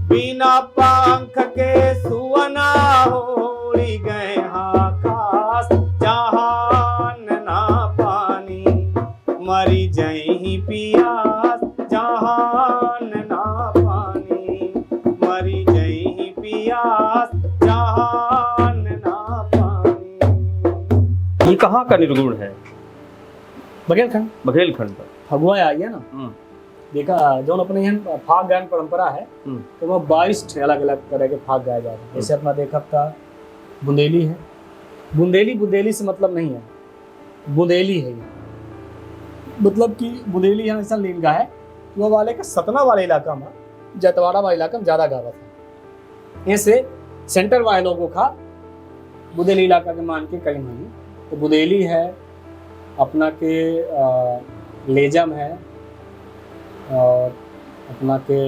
बिना पंख के सुअना होड़ी गए आकाश जहान ना पानी मरी जई पियास जहान ना पानी मरी जई पियास जहान ना पानी। ये कहाँ का निर्गुण है? बघेलखंड। बघेलखंड का फगुआ आई है ना, देखा जो अपने यहाँ फाग गायन परंपरा है तो वह 22 अलग अलग तरह के फाग गाए जाते हैं। जैसे अपना देखा था बुंदेली है, बुंदेली से मतलब नहीं है, बुंदेली है, मतलब कि बुंदेली यहाँ ऐसा लिंगा है कि वो वाले का सतना वाले इलाका में जतवाड़ा वाले इलाका में ज़्यादा गावत है। ऐसे सेंटर वाले लोगों का बुंदेली इलाका के मान के कई मानी तो बुंदेली है, अपना के लेजम है और अपना के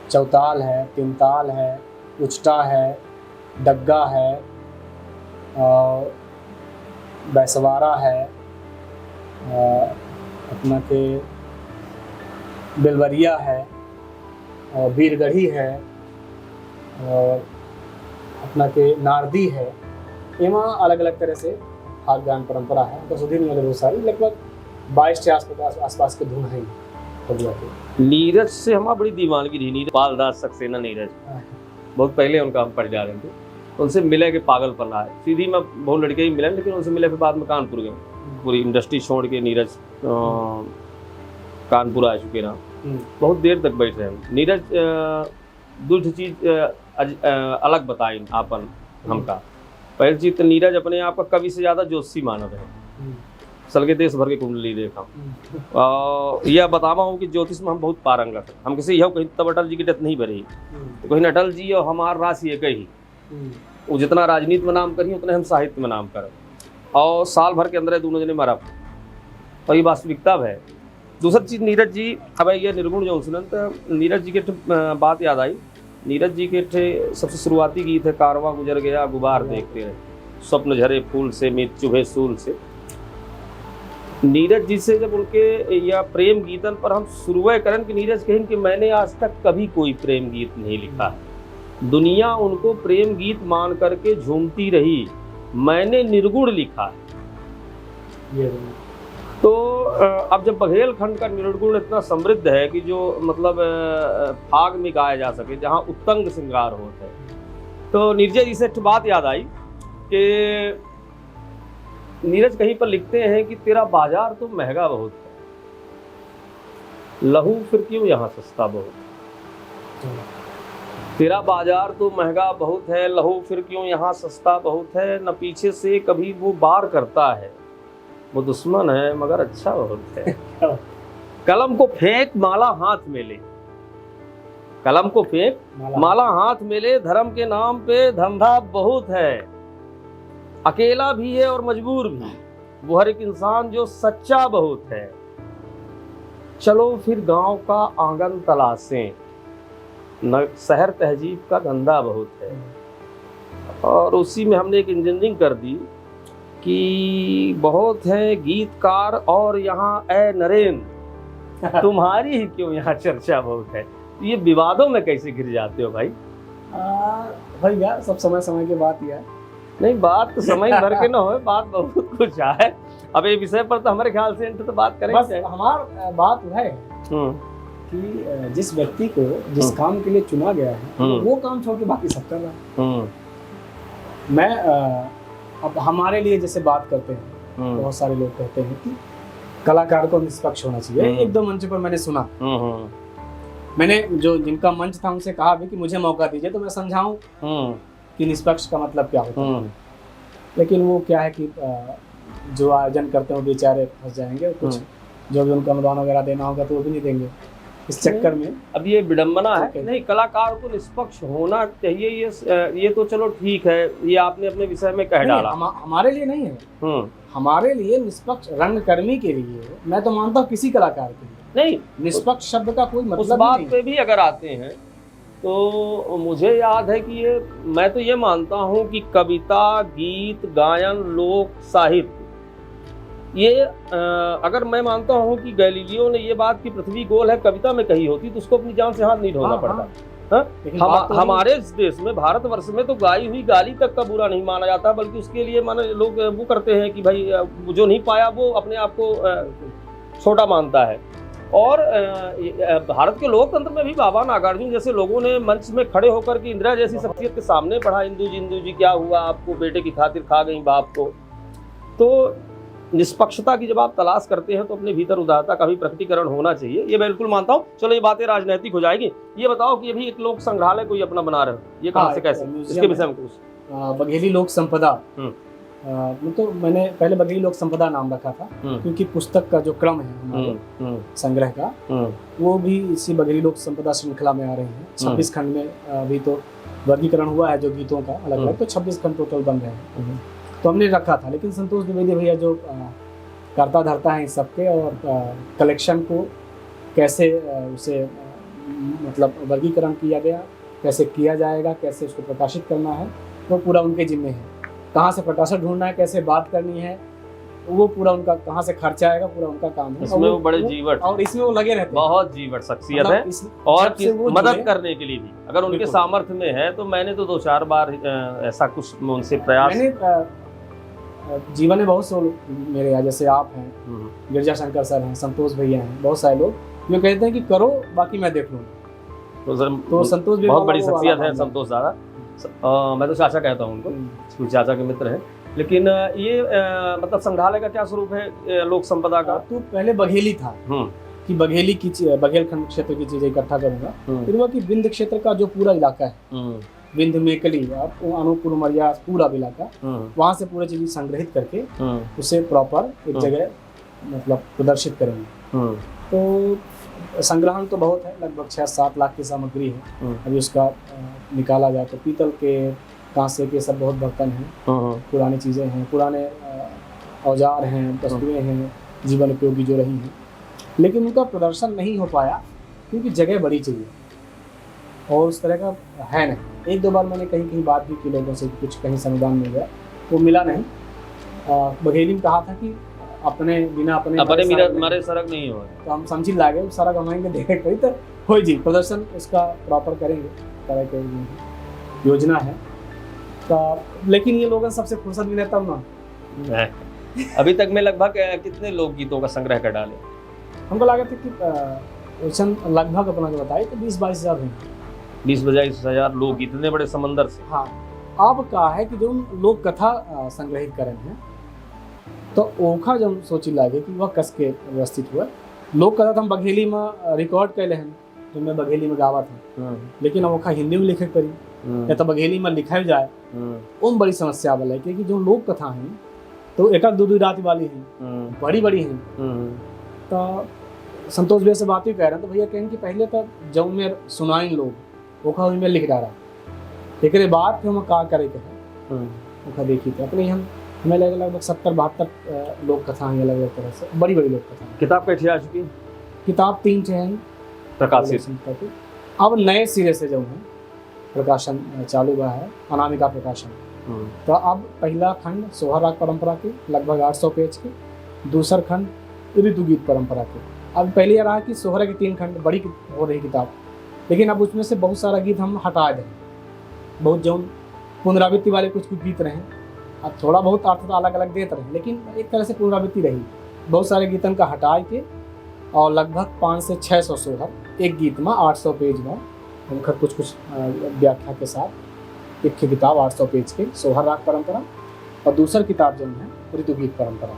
चौताल है, तिमताल है, उचटा है, डग्गा है, बैसवारा है, अपना के बेलवरिया है और बीरगढ़ी है और अपना के नारदी है। एमा अलग अलग तरह से फाग गान परंपरा है। तो सुधीर में बहुत सारी लगभग 22 के आसपास के धुन है। नीरज से हमारा बड़ी दीवानगी रही। नीरज पालदास सक्सेना नीरज बहुत पहले उनका हम पढ़ जा रहे थे, तो उनसे मिले के पागलपन आए। सीधी में बहुत लड़के ही मिले, लेकिन उनसे मिले फिर बाद में कानपुर गए, पूरी इंडस्ट्री छोड़ के नीरज कानपुर आ चुके ना। बहुत देर तक बैठे हैं। नीरज दूसरी चीज अलग बताई आपन हमका। पहली चीज तो नीरज अपने आप का कवि से ज़्यादा जोशी मानव है। सलगे देश भर के कुंडली देखा और यह बतावा हूँ कि ज्योतिष में हम बहुत पारंगत हैं। हम किसी यह कहीं तब अटल जी की डेथ नहीं भरी, तो कहीं अटल जी और हमार राशि एक ही। वो जितना राजनीति में नाम करी उतने हम साहित्य में नाम करें, और साल भर के अंदर दोनों जने मरा, और ये वास्तविकता है। दूसरी चीज़ नीरज जी, अब ये निर्गुण जो सुनन तो नीरज जी के बात याद आई। नीरज जी के सबसे शुरुआती गीत है कारवां गुजर गया गुबार देखते रहे। स्वप्न झरे फूल से मीत चुभे सूल से। नीरज जी से जब उनके या प्रेम गीतन पर हम शुरुआत करें कि नीरज कहें कि मैंने आज तक कभी कोई प्रेम गीत नहीं लिखा है, दुनिया उनको प्रेम गीत मान करके झूमती रही, मैंने निर्गुण लिखा है। तो अब जब बघेल खंड का निर्गुण इतना समृद्ध है कि जो मतलब फाग में गाया जा सके, जहाँ उत्तंग श्रृंगार होता है, तो नीरज जी से एक बात याद आई कि नीरज कहीं पर लिखते हैं कि तेरा बाजार तो महंगा बहुत है, लहू फिर क्यों यहाँ सस्ता बहुत है। तेरा बाजार तो महंगा बहुत है, लहू फिर क्यों यहाँ सस्ता बहुत है, न पीछे से कभी वो बार करता है, वो दुश्मन है मगर अच्छा बहुत है। कलम को फेंक माला हाथ में ले, कलम को फेंक माला हाथ में ले, धर्म के नाम पे धंधा बहुत है, अकेला भी है और मजबूर भी, वो हर एक इंसान जो सच्चा बहुत है, चलो फिर गांव का आंगन तलाशें, न शहर तहजीब का धंधा बहुत है। और उसी में हमने एक इंजीनियरिंग कर दी कि बहुत है गीतकार और यहाँ ए नरेन, तुम्हारी ही क्यों यहाँ चर्चा बहुत है। ये विवादों में कैसे घिर जाते हो भाई? भैया सब समय समय की बात ही है। नहीं, बात तो समय भर के ना हो, बात बहुत कुछ है। अब ये विषय पर तो हमारे ख्याल से तो बात करेंगे। हमारा बात है कि जिस व्यक्ति को जिस काम के लिए चुना गया है वो काम छोड़ के बाकी सब कर रहा है। मैं अब हमारे लिए जैसे बात करते हैं, बहुत सारे लोग कहते हैं कि कलाकार को निष्पक्ष होना चाहिए। एक दो मंच पर मैंने सुना, मैंने जो जिनका मंच था उनसे कहा भी कि मुझे मौका दीजिए तो मैं समझाऊं कि निष्पक्ष का मतलब क्या होता है। लेकिन वो क्या है कि जो आयोजन करते हैं बेचारे फंस जाएंगे, कुछ जो भी उनको अनुदान वगैरह देना होगा तो वो भी नहीं देंगे इस चक्कर में। अब ये विडंबना है। नहीं, कलाकार को निष्पक्ष होना चाहिए, ये तो चलो ठीक है, ये आपने अपने विषय में कह डाला। हमारे लिए नहीं है, हमारे लिए निष्पक्ष रंगकर्मी के लिए, मैं तो मानता हूँ किसी कलाकार के लिए नहीं, निष्पक्ष शब्द का कोई मतलब उस बात पे भी अगर आते हैं तो मुझे याद है कि ये मैं तो ये मानता हूँ कि कविता, गीत, गायन, लोक साहित्य, ये अगर मैं मानता हूँ कि गैलीलियो ने ये बात कि पृथ्वी गोल है कविता में कही होती तो उसको अपनी जान से हाथ नहीं ढोना पड़ता। हमारे देश में, भारतवर्ष में तो गाई हुई गाली तक का बुरा नहीं माना जाता, बल्कि उसके लिए माने लोग वो करते हैं कि भाई जो नहीं पाया वो अपने आप को छोटा मानता है। और भारत के लोकतंत्र में भी बाबा नागार्जुन जैसे लोगों ने मंच में खड़े होकर के इंदिरा जैसी शख्सियत के सामने पढ़ा, इंदू जी क्या हुआ आपको, बेटे की खातिर खा गई बाप को। तो निष्पक्षता की जब आप तलाश करते हैं तो अपने भीतर उदारता का भी प्रकटीकरण होना चाहिए, ये बिल्कुल मानता हूँ। चलो ये बातें राजनीतिक हो जाएगी। ये बताओ कि अभी एक लोक संग्रहालय कोई अपना बना रहे हो, ये कहाँ से कैसे, इसके विषय में कुछ। बघेली लोक संपदा, तो मैंने पहले बघेली लोक संपदा नाम रखा था क्योंकि पुस्तक का जो क्रम है हमारे संग्रह का वो भी इसी बघेली लोक संपदा श्रृंखला में आ रही है। 26 खंड में अभी तो वर्गीकरण हुआ है जो गीतों का अलग अलग, तो 26 खंड टोटल बन रहे हैं। तो हमने रखा था, लेकिन संतोष द्विवेदी भैया जो करता धरता है इस सबके और कलेक्शन को कैसे उसे मतलब वर्गीकरण किया गया, कैसे किया जाएगा, कैसे उसको प्रकाशित करना है, वो पूरा उनके जिम्मे है। कहाँ से प्रकाशक ढूंढना है, कैसे बात करनी है, वो पूरा उनका, कहाँ से खर्चा आएगा, पूरा उनका काम है। इसमें वो बड़े जीवट, और इसमें वो लगे रहते हैं, बहुत जीवट शख्सियत है। और मदद करने के लिए भी अगर उनके सामर्थ्य में है तो मैंने तो 2-4 बार ऐसा कुछ उनसे प्रयास जीवन में बहुत से मेरे यहाँ, जैसे आप हैं, गिरजा शंकर सर हैं, संतोष भैया हैं, बहुत सारे लोग जो कहते हैं कि करो बाकी मैं देख लूँगा। तो संतोष भी बहुत बड़ी शख्सियत है संतोष दादा। मैं तो चाचा कहता हूँ उनको, चाचा के मित्र हैं। लेकिन ये मतलब संग्रहालय का क्या स्वरूप है लोक संपदा का? तो पहले बघेली था कि बघेली की बघेलखंड क्षेत्र की चीजें इकट्ठा करूंगा, फिर वो कि विंध्य क्षेत्र का जो पूरा इलाका है, विंध्य मेकली, अनूपपुर उमरिया पूरा इलाका, वहां से पूरी चीज संग्रहित करके उसे प्रॉपर एक जगह मतलब प्रदर्शित करेंगे। तो संग्रहण तो बहुत है, लगभग 6-7 लाख की सामग्री है। अभी उसका निकाला जाए तो पीतल के, कांसे के सब बहुत बर्तन हैं, पुरानी चीजें हैं, पुराने औजार हैं, वस्तुएं हैं, जीवन उपयोगी जो रही हैं, लेकिन उनका प्रदर्शन नहीं हो पाया क्योंकि जगह बड़ी चाहिए और उस तरह का है नहीं। 1-2 बार मैंने कहीं बात भी की लोगों से, कुछ कहीं अनुदान मिल गया वो मिला नहीं। बघेली में कहा था कि अपने बिना अपने अपने मरे सड़क मारे सड़क नहीं हो तो हम समझी लागे सारा कमाएंगे देखे कोई तो हो जी प्रदर्शन उसका प्रॉपर करेंगे, तरह की योजना है। तो लेकिन ये लोग सबसे फुर्सत मिले तब ना। अभी तक में लगभग कितने लोकगीतों का संग्रह कर डाले? हमको लगा था कि लगभग अपना जो बताए तो 20-22 हज़ार हैं। 20-22 हजार लोकगीत, इतने बड़े समंदर से। हाँ, अब कहा है कि जो लोक कथा संग्रहित करें हैं तो ओखा जब सोची लागे कि वह कस के व्यवस्थित हुआ। लोक कथा तो हम बघेली में रिकॉर्ड कैले हैं, जो मैं बघेली में गावा था, लेकिन ओखा हिंदी में लिखे करी या तो बघेली में लिखाई जाए उन बड़ी समस्या वाला है। क्योंकि जो लोक कथा है तो एक दो रात वाली हैं, बड़ी बड़ी हैं। तो संतोष भैया से बात ही कह रहे हैं तो भैया कहें कि पहले तो जब में सुनाई लोग ओखा में लिख डाला, एक बाद फिर हम का करे के है ओखा देखी थे अपने हम हमें लगे लगभग 70-72 लोक कथा हैं अलग अलग तरह से, बड़ी बड़ी लोक कथा। किताब कैसे आ चुकी? किताब 3 हैं प्रकाशित। अब नए सिरे से जो है प्रकाशन चालू हुआ है, अनामिका प्रकाशन। तो अब पहला खंड सोहर राग परंपरा के लगभग 800 पेज के, दूसरा खंड ऋतुगीत परंपरा के। अब पहले यह रहा कि सोहरा के 3 खंड बड़ी हो रही किताब, लेकिन अब उसमें से बहुत सारा गीत हम हटा दें, बहुत जो पुनरावृत्ति वाले कुछ गीत रहे, अब थोड़ा बहुत अर्थ तो अलग अलग देते रहे, लेकिन एक तरह से पुनरावृत्ति रही। बहुत सारे गीतन का हटा के और लगभग 500 से 600 सोहर एक गीत में 800 पेज में उनका कुछ व्याख्या के साथ एक किताब 800 पेज के सोहर राग परंपरा। और दूसरा किताब जो है ऋतुगीत परंपरा।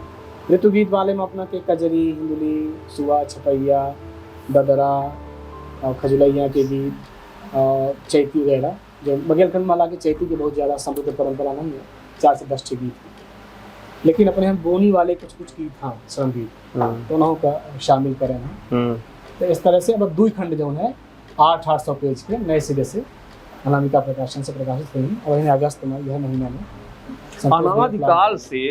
ऋतुगीत वाले में अपना के कजरी, हिंदुली, सुआ, छपैया, ददरा और खजुलैया के गीत, चैती वगैरह, जो बघेलखंड माला की चैती की बहुत ज़्यादा समृद्ध परंपरा नहीं है, 4 से 10 गीत, लेकिन अपने हम बोनी वाले कुछ गीत हाँ श्रम गीत दोनों का शामिल करें हैं। तो इस तरह से अब 2 खंड जो है 800 पेज के नए सिरे से अनामिका प्रकाशन से प्रकाशित हुई और इन्हें अगस्त में यह महीना में अनादिकाल से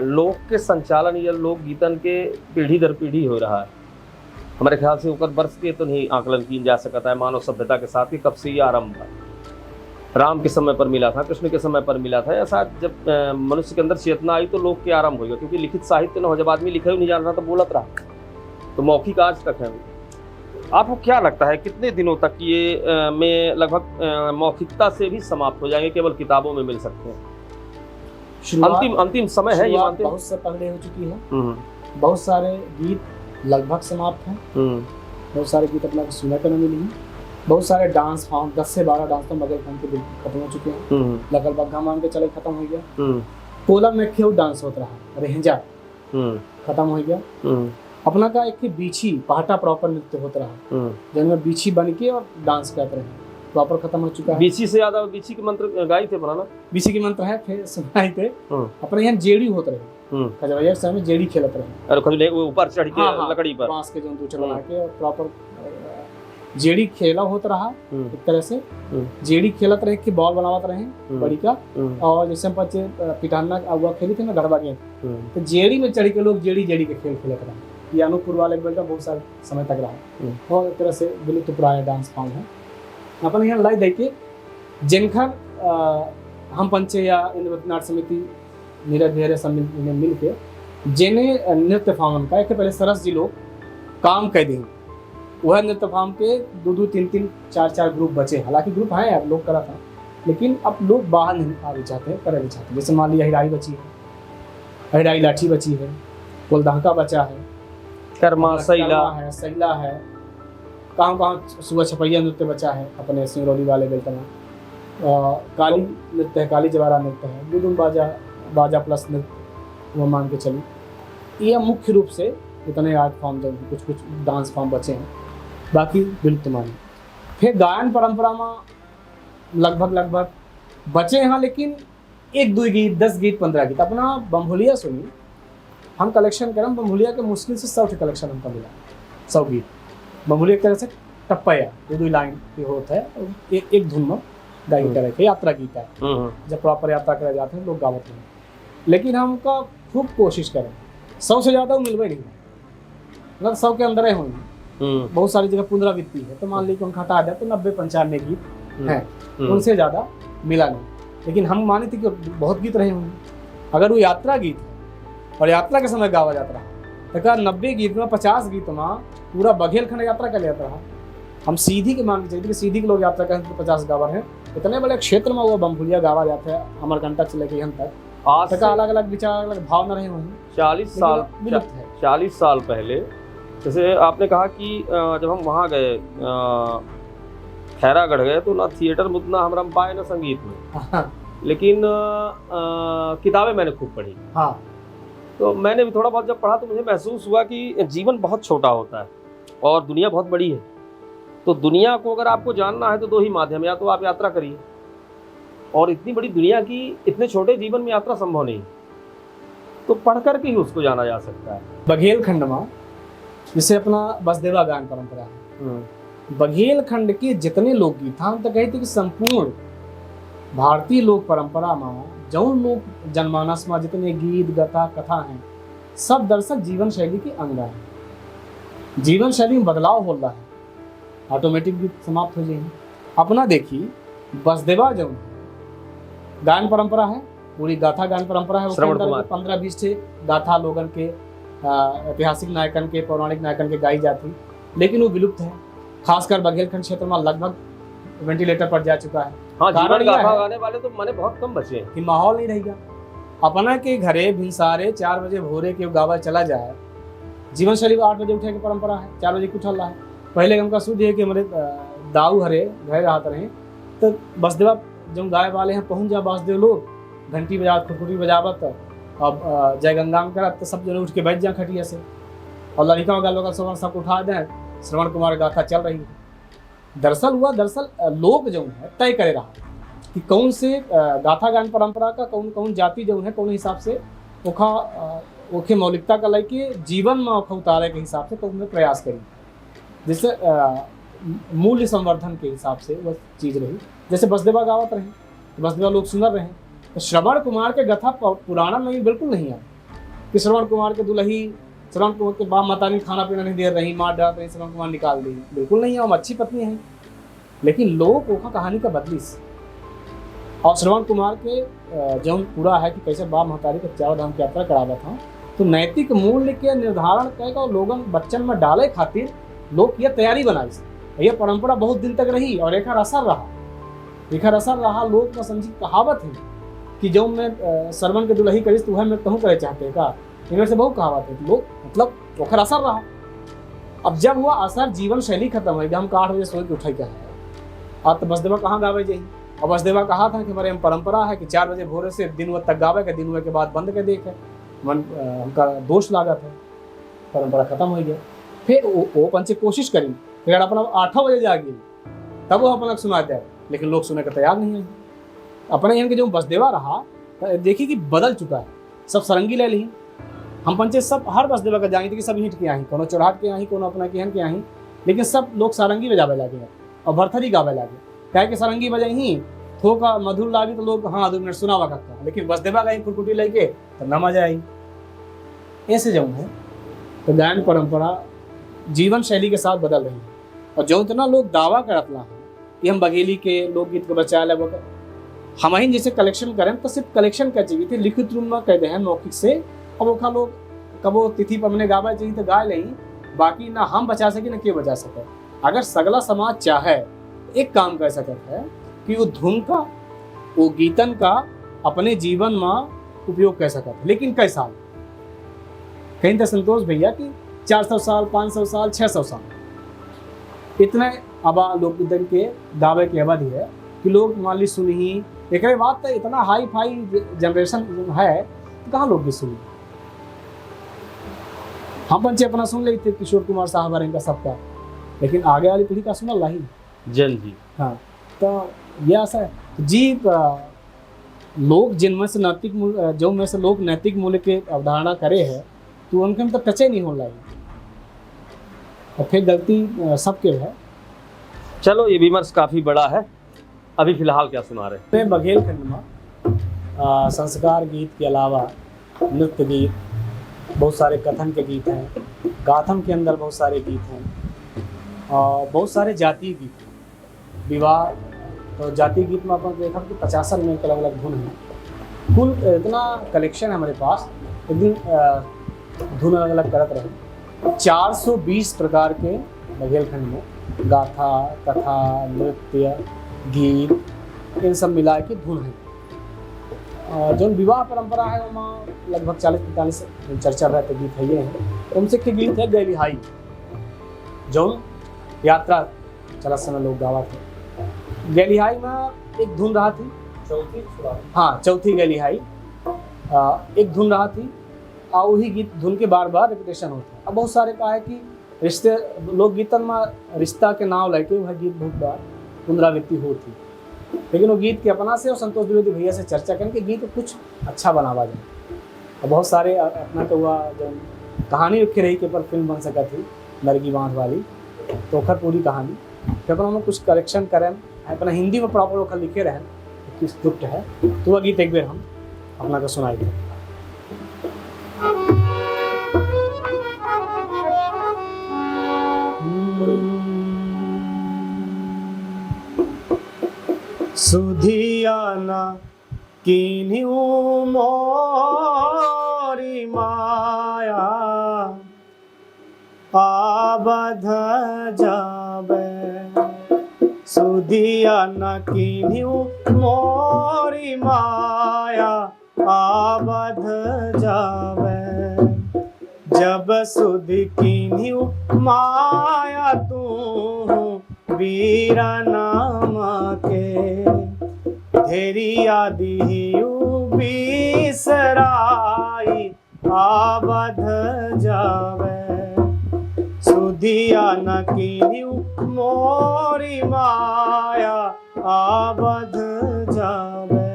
लोक के संचालन या लोक गीतन के पीढ़ी दर पीढ़ी हो रहा है। हमारे ख्याल से ऊपर वर्ष के तो नहीं आकलन की जा सकता है मानव सभ्यता के साथ ही कब से ये आरंभ है। राम के समय पर मिला था, कृष्ण के समय पर मिला था, या शायद जब मनुष्य के अंदर चेतना आई तो लोक के आरंभ हो गया। क्योंकि लिखित साहित्य न हो, जब आदमी लिखा ही नहीं जान रहा तो बोलत रहा, तो मौखिक आज तक है। आपको क्या लगता है कितने दिनों तक ये में लगभग मौखिकता से भी समाप्त हो जाएंगे, केवल किताबों में मिल सकते हैं? अंतिम समय है ये मानते हैं? बहुत से पहले हो चुकी है, बहुत सारे गीत लगभग समाप्त हैं, बहुत सारे गीत अपना सुनने को नहीं मिली, बहुत सारे डांस फॉर्म 10 से 12 डांस तो बघेलखंड के खत्म हो चुके हैं। लगल बग्घा मान के चले खत्म हो गया। कोलम में क्यों डांस होता रहा, रेंजा खत्म हो गया। अपना का एक बीछी पहाटा प्रॉपर नृत्य होता रहा, जिनमें बीछी बन के और डांस करते रहे, प्रॉपर खत्म हो चुका है। बीछी से ज्यादा बीछी के मंत्र गाई थे बनाना, बीछी के मंत्र है फिर सुनाई थे। अपने यहाँ जेड़ी होते रहे, खजवैया समय में जेड़ी खेलते रहे, और खजूर ऊपर चढ़ के लकड़ी पर बांस के जो दूचे बना के प्रॉपर जेड़ी खेला होता रहा। एक तरह से जेड़ी खेलत रहे कि बॉल बनावत रहे बड़ी का, और जैसे हम बच्चे पिटाना हुआ खेली थे ना गढ़वा गेंद, तो जेड़ी में चढ़ के लोग जेड़ी के खेल खेलते रहे। ये अनूपपुर वाले बेल्टा बहुत सारे समय तक रहा और एक तरह से विलुप्त प्राय डांस फॉर्म है। अपन यहाँ लाई देखिए जिनखर हम पंचे या इंद्रवती नाट्य समिति नीरज धैर्य सम्मिलित मिल के जिन्हें नृत्य फॉर्म का एक पहले सरस जी लोग काम कर देंगे, वह नृत्य फॉर्म के 2-2, 3-3, 4-4 ग्रुप बचे। हालांकि ग्रुप है अब लोग करा था, लेकिन अब लोग बाहर नहीं आगे चाहते हैं, करे भी चाहते हैं। जैसे मान लिया हिराई बची है, हिराई लाठी बची है, कोलदांका बचा है, कर्मा सैला है, सैला है, कहाँ सुबह छपैया नृत्य बचा है अपने सिंगरौली वाले बेल्टा में, काली नृत्य है, काली जवारा नृत्य है, गुदुम बाजा प्लस नृत्य वो मान के चली। ये मुख्य रूप से इतने आर्ट फॉर्म जो कुछ डांस फॉर्म बचे हैं, बाकी विलुप्त माने। फिर गायन परंपरा में लगभग बचे हैं, लेकिन 1-2 गीत, 10 गीत, 15 गीत। अपना बम्भुलिया सुनी हम कलेक्शन करें, बम्भुलिया के मुश्किल से 100 कलेक्शन हमको मिला, 100 गीत। बम्भुलिया एक तरह से टप्पया 2-2 लाइन की होता है, एक धुन में गायन करे के यात्रा गीत है। जब प्रॉपर यात्रा करे जाते हैं लोग गावत हैं, लेकिन हमका खूब कोशिश करें 100 से ज़्यादा मिलवे नहीं, मतलब 100 के अंदर ही होंगे। बहुत सारी जगह पुनरावृत्ति है, तो मान लीजिए हम हटा दें तो 90-95 गीत हैं, उनसे ज़्यादा मिला नहीं। लेकिन हम माने थे कि बहुत गीत रहे होंगे। अगर वो यात्रा गीत है और यात्रा के समय गावा जाता रहा तो क्या 90 गीत में 50 गीत में पूरा बघेलखंड यात्रा कर लिया रहा। हम सीधी के मान के चलते कि सीधी के लोग यात्रा करें तो 50 गावर हैं। इतने बड़े क्षेत्र में वो बमफुलिया गावा जाता है, अमरकंटक से लेकर यहाँ तक। आज तक अलग अलग विचार, अलग भाव न रहे होंगे। 40 साल पहले, जैसे आपने कहा कि जब हम वहाँ गए खैरागढ़ गए तो ना थिएटर में उतना हम रम पाए ना संगीत में, लेकिन किताबें मैंने खूब पढ़ी। हाँ, तो मैंने भी थोड़ा बहुत जब पढ़ा तो मुझे महसूस हुआ कि जीवन बहुत छोटा होता है और दुनिया बहुत बड़ी है। तो दुनिया को अगर आपको जानना है तो 2 ही माध्यम, या तो आप यात्रा करिए, और इतनी बड़ी दुनिया की इतने छोटे जीवन में यात्रा संभव नहीं, तो पढ़ करके ही उसको जाना जा सकता है। बघेलखंड में जिसे अपना बसदेवा गान परंपरा है, बघेलखंड के जितने लोकगीत हम तो कहते कि संपूर्ण भारतीय लोक परंपरा में जौन लोग जनमानस में जितने गीत गथा कथा हैं, सब दरअसल जीवन शैली के अंग है। जीवन शैली में बदलाव हो रहा है, ऑटोमेटिक गीत समाप्त हो जाएंगे। अपना देखिए बसदेवा जौन गान परंपरा है, पूरी गाथा गान परंपरा है। उसके अंदर 15-20 गाथा लोगन के ऐतिहासिक नायकन के, पौराणिक नायकन के गाई जाती, लेकिन वो विलुप्त है। खासकर बघेलखंड क्षेत्र में लगभग वेंटिलेटर पर जा चुका है। हाँ, जीवन गाथा गाने वाले तो मैंने बहुत कम बचे हैं कि माहौल नहीं रहेगा। अपना के घरे भिनसारे 4 बजे भोरे के गावा चला जाए। जीवन शैली 8 बजे उठे की परंपरा है, 4 बजे उठल रहा है। पहले हमका शुद्ध है कि हमारे दाऊ हरे घर रहते रहे, तो बसदेवा जब गाय वाले हैं पहुँच जा बसदेव लोग घंटी बजावत, खुटखुटी बजावत, अब जय गंगा में करत, तो सब जने उठ के बैठ जाए खटिया से, और लड़का का लोग सब उठा दें, श्रवण कुमार गाथा चल रही है। दरअसल लोग जो है तय करे रहा कि कौन से गाथा गान परंपरा का कौन जाति जो है कौन हिसाब से ओखे मौलिकता का लेके जीवन में ओखा उतारे के हिसाब से कौन प्रयास करी, जैसे मूल्य संवर्धन के हिसाब से वह चीज़ रही। जैसे बसदेवा गावत रहे तो बसदेवा लोग सुनर रहे, तो श्रवण कुमार के गथा पुराना नहीं, बिल्कुल नहीं है कि श्रवण कुमार के दुल्ही, श्रवण कुमार के बाप माता ने खाना पीना नहीं दे रही, मार डाल रही, श्रवण कुमार निकाल दी, बिल्कुल नहीं है। हम अच्छी पत्नी हैं, लेकिन लोग ओखा कहानी का बदलिस। और श्रवण कुमार के जो पूरा है कि कैसे बाप महतारी के 4 धाम की यात्रा करावा था, तो नैतिक मूल्य के निर्धारण करेगा और लोगन बच्चन में डाले खातिर लोग यह तैयारी बनाई। यह परंपरा बहुत दिन तक रही और एक असर रहा। लोग का समझी कहावत है कि जो मैं श्रवण के दुल्ही करीस तो वह मैं कहूँ करे चाहते का, इनमें से बहुत कहावत है। लोग मतलब ओखर असर रहा। अब जब हुआ असर, जीवन शैली खत्म हो गया, हम 8 बजे सोच के उठे क्या है, अब तो बसदेवा कहाँ गावे जाइए। और बसदेवा कहा था कि हमारे परंपरा है कि 4 बजे भोरे से दिन तक गावे के, दिन के बाद बंद के देखे, मन हमका दोष लागा था, परंपरा खत्म हो गया। फिर वो पंचे कोशिश करी, फिर अपना 8 बजे जागी तब वो अपना सुना दे, लेकिन लोग सुनने का तैयार नहीं है। अपने यहाँ के जो बसदेवा रहा देखिए कि बदल चुका है, सब सरंगी ले ली। हम पंचे सब हर बसदेवा का जानी थे कि सब हिट के आई, कोनो चौराहट के आई, कोनो अपना केहन के आई, लेकिन सब लोग सारंगी बजावे लगे और भरथरी गावे लगे। क्या कि सारंगी बजाई ही थोका मधुर लागी तो लोग हाँ 2 मिनट सुनावा करता, लेकिन बसदेवा का ही खुरकुटी लेके तो न मजा आई। ऐसे जो है तो गायन परंपरा जीवन शैली के साथ बदल रही है। और जो इतना लोग दावा करतला है कि हम बघेली के लोकगीत को बचा ले, हम ही जैसे कलेक्शन करें तो सिर्फ कलेक्शन क्या चाहिए थे, लिखित रूप में कह दे मौखिक से। अब वो लोग कबो तिथि पर मैंने गावा चाहिए तो गा नहीं, बाकी ना हम बचा सके ना क्यों बचा सके। अगर सगला समाज चाहे एक काम कर सकता है कि वो धुन का, वो गीतन का अपने जीवन में उपयोग कर सकता है, लेकिन कई साल कहीं तो संतोष भैया कि 400 साल 500 साल 600 साल इतने आबा लोग के दावे की अवधि है कि लोग मान ली सुनी ही। एक बात तो इतना हाई फाई जनरेशन है तो कहाँ लोग भी सुनी। हम पंचे अपना सुन ले थे किशोर कुमार साहब इनका सबका, लेकिन आगे वाली पीढ़ी का सुना लाही जन जी। हाँ, तो यह ऐसा है जी। लोग जिनमें से नैतिक मूल्य, जो में से लोग नैतिक मूल्य के अवधारणा करे है तो उनके में तो टचे नहीं हो रहा है, और फिर गलती सबके है। चलो ये विमर्श काफी बड़ा है। अभी फिलहाल क्या सुना रहे हैं? बघेलखंड में संस्कार गीत के अलावा नृत्य गीत, बहुत सारे कथन के गीत हैं, गाथन के अंदर बहुत सारे गीत हैं, और बहुत सारे जातीय गीत, विवाह तो जातीय गीत में अपन देखा कि 50 में अलग अलग धुन है, कुल इतना कलेक्शन है हमारे पास, एक दिन धुन अलग अलग करत रहे। 420 प्रकार के बघेलखंड में गाथा, कथा, नृत्य, गीत, इन सब मिला के धुन है। और जो विवाह परंपरा है वहाँ लगभग 40-45 चर्चा रहते गीत है ये हैं। उनसे के गीत है गैलिहाई, जो यात्रा चला समय लोग गावा थे। गैलिहाई में एक धुन रहा थी, चौथी गैलिहाई एक धुन रहा थी, और वही गीत धुन के बार बार रिपीटेशन होता। अब बहुत सारे कहा है कि रिश्ते लोकगीतन में रिश्ता के नाम लेके वह गीत बहुत बार पुनरावृत्ति होती, लेकिन वो गीत के अपना से और संतोष द्विवेदी भैया से चर्चा करें कि गीत कुछ अच्छा बनावा जाए। और बहुत सारे अपना तो हुआ जो कहानी रखी रही के पर फिल्म बन सका थी नरगी बांध वाली, तो ओखर पूरी कहानी फिर अपन हम कुछ करेक्शन करें, अपना हिंदी में प्रॉपर ओखर लिखे रहें कि स्क्रिप्ट है, तो वह गीत एक बार हम अपना को सुनाई थे। सुधियाना किन्हू मोरी माया, आबध जाबे। सुधियाना किन्हू मोरी माया, आबध जाबे। जब सुधि किन्हू माया तू वीरा नाम के, धेरिया दियु बिसराई, आबध जावे। सुधिया न किन्हू मोरी माया, आबध जावे।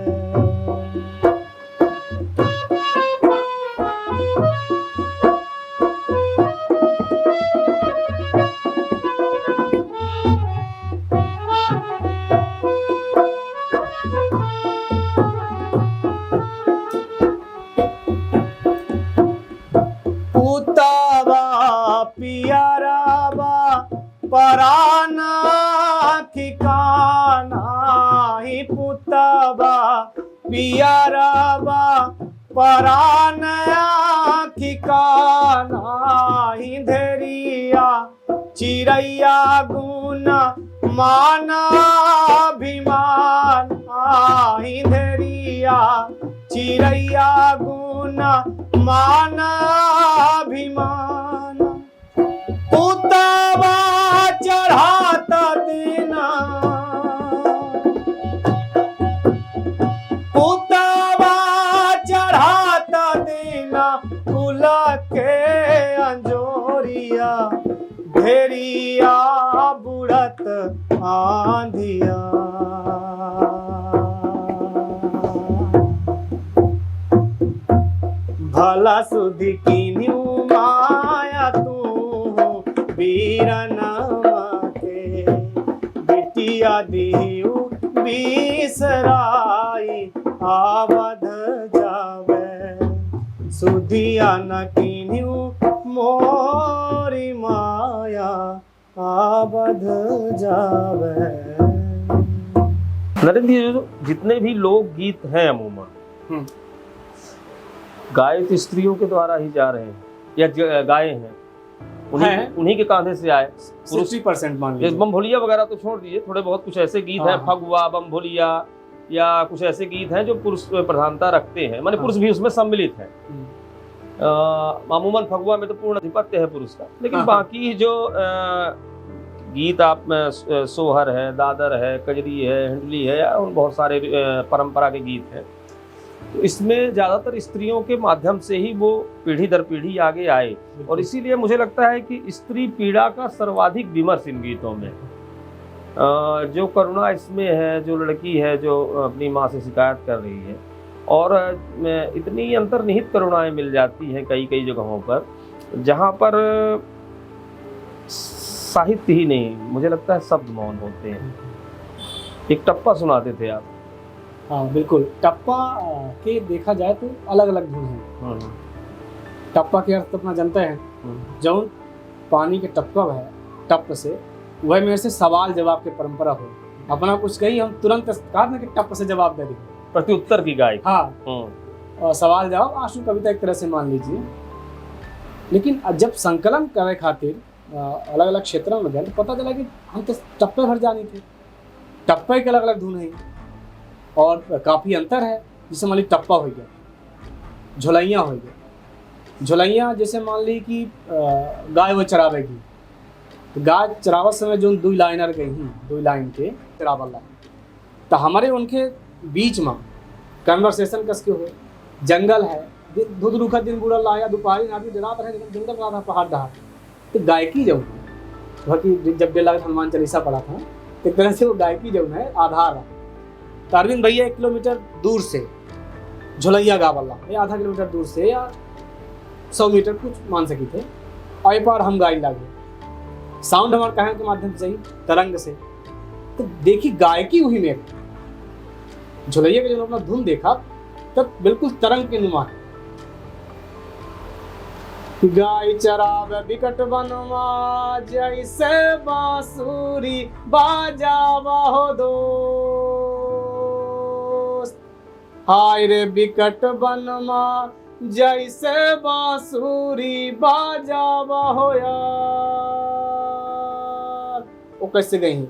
परान ठिकाना ही पुतबा पियरबा, परान ठिकाना ही धेरिया चिड़ैया गुण माना अभिमान, ही धेरिया चिड़ैया गुण माना अभिमान। पुतबा चढ़ाता देना, पुतबा चढ़ाता देना, कुल के अंजोरिया, घेरिया बुढ़त आंधिया। भला सुधि किन्हू माया तू वीरन के, बिटिया दियु बिसराई, आबध जावे। सुधिया न किन्हू मोरी माया, आबध जावे। नरेंद्र जी, जितने भी लोकगीत हैं अमूमन गायित स्त्रियों के द्वारा ही जा रहे हैं या गाए हैं, उन्हीं के कांधे से आए। 60% मान लीजिए। बम भोलिया वगैरह तो छोड़ दीजिए, थोड़े बहुत कुछ ऐसे गीत हैं, फगुआ, बम भोलिया या कुछ ऐसे गीत हैं जो पुरुष प्रधानता रखते हैं, माने पुरुष भी उसमें सम्मिलित है। अमूमन फगुआ में तो पूर्ण आधिपत्य है पुरुष का, लेकिन बाकी जो गीत आप सोहर है, दादर है, कजरी है, हिंडली है, और बहुत सारे परंपरा के गीत हैं, तो इसमें ज़्यादातर स्त्रियों के माध्यम से ही वो पीढ़ी दर पीढ़ी आगे आए। और इसीलिए मुझे लगता है कि स्त्री पीड़ा का सर्वाधिक विमर्श इन गीतों में, जो करुणा इसमें है, जो लड़की है जो अपनी माँ से शिकायत कर रही है, और इतनी अंतर्निहित करुणाएं मिल जाती हैं कई कई जगहों पर, जहाँ पर साहित्य ही नहीं, मुझे लगता है शब्द मौन होते हैं। एक टप्पा सुनाते थे आप। हाँ बिल्कुल, टप्पा के देखा जाए तो अलग अलग धुन है। टप्पा के अर्थ अपना जानते हैं, जौन पानी के टपका है, टप से वह मेरे से सवाल जवाब के परंपरा हो, अपना कुछ कही हम तुरंत कहा ना कि टप से जवाब दे दी। प्रत्युत्तर की गाय। हाँ, और सवाल जवाब आशु कविता एक तरह से मान लीजिए। लेकिन जब संकलन करे खातिर अलग अलग क्षेत्रों में गए तो पता चला कि हम तो टप्पे भर जानी थे, टप्पे के अलग अलग धुन है और काफ़ी अंतर है। जैसे मान ली टप्पा हो गया, झुलैया हो गया। झुलैया जैसे मान ली कि गाय वो चरावेगी, तो गाय चरावत समय जो 2 लाइनर गई हैं, 2 लाइन के चरावल लाइन, तो हमारे उनके बीच में कन्वर्सेशन कस के हो, जंगल है, दूध रुखा दिन बुरा लाया, दोपहरी नाभी डरात रहे जंगल रहा पहाड़ रहा। तो गायकी जो बाकी जब डेढ़ लाख हनुमान चालीसा पढ़ा था, तो एक तरह से वो गायकी जो है आधार है। तो अरविंद भैया 1 किलोमीटर दूर से झुलैया गावल्ला, या आधा किलोमीटर दूर से या 100 मीटर कुछ मान सकी थे, और एक बार हम गाय लागे साउंड हमारे कहने के माध्यम से ही तरंग से। तो देखी गायकी हुई में झुलैया के जब अपना धुन देखा तब बिल्कुल तरंग के नुमा है। गाय चरावे बिकट बनवा जैसे बांसुरी बाजावा हो दोस्त, हाय रे बिकट बनवा जैसे बांसुरी बाजावा हो यार। वो कैसे गई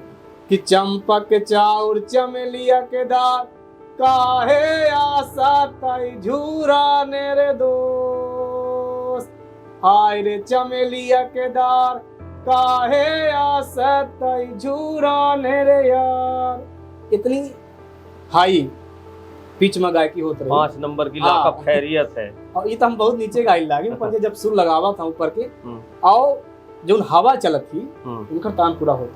कि चंपक चाउर चमेलिया के दार, काहे आशा तई झूरा नेरे दोस्त, हाय रे चमेलिया के दार, काहे आशा तई झूरा नेरे यार। इतनी हाई पिच में गायकी होत रही। 5 नंबर की लाकअप खैरियत है। और ये तो हम बहुत नीचे गाई लागे, ऊपर जब सुर लगावा था ऊपर के, और जो हवा चलत थी उनका तान पूरा होता।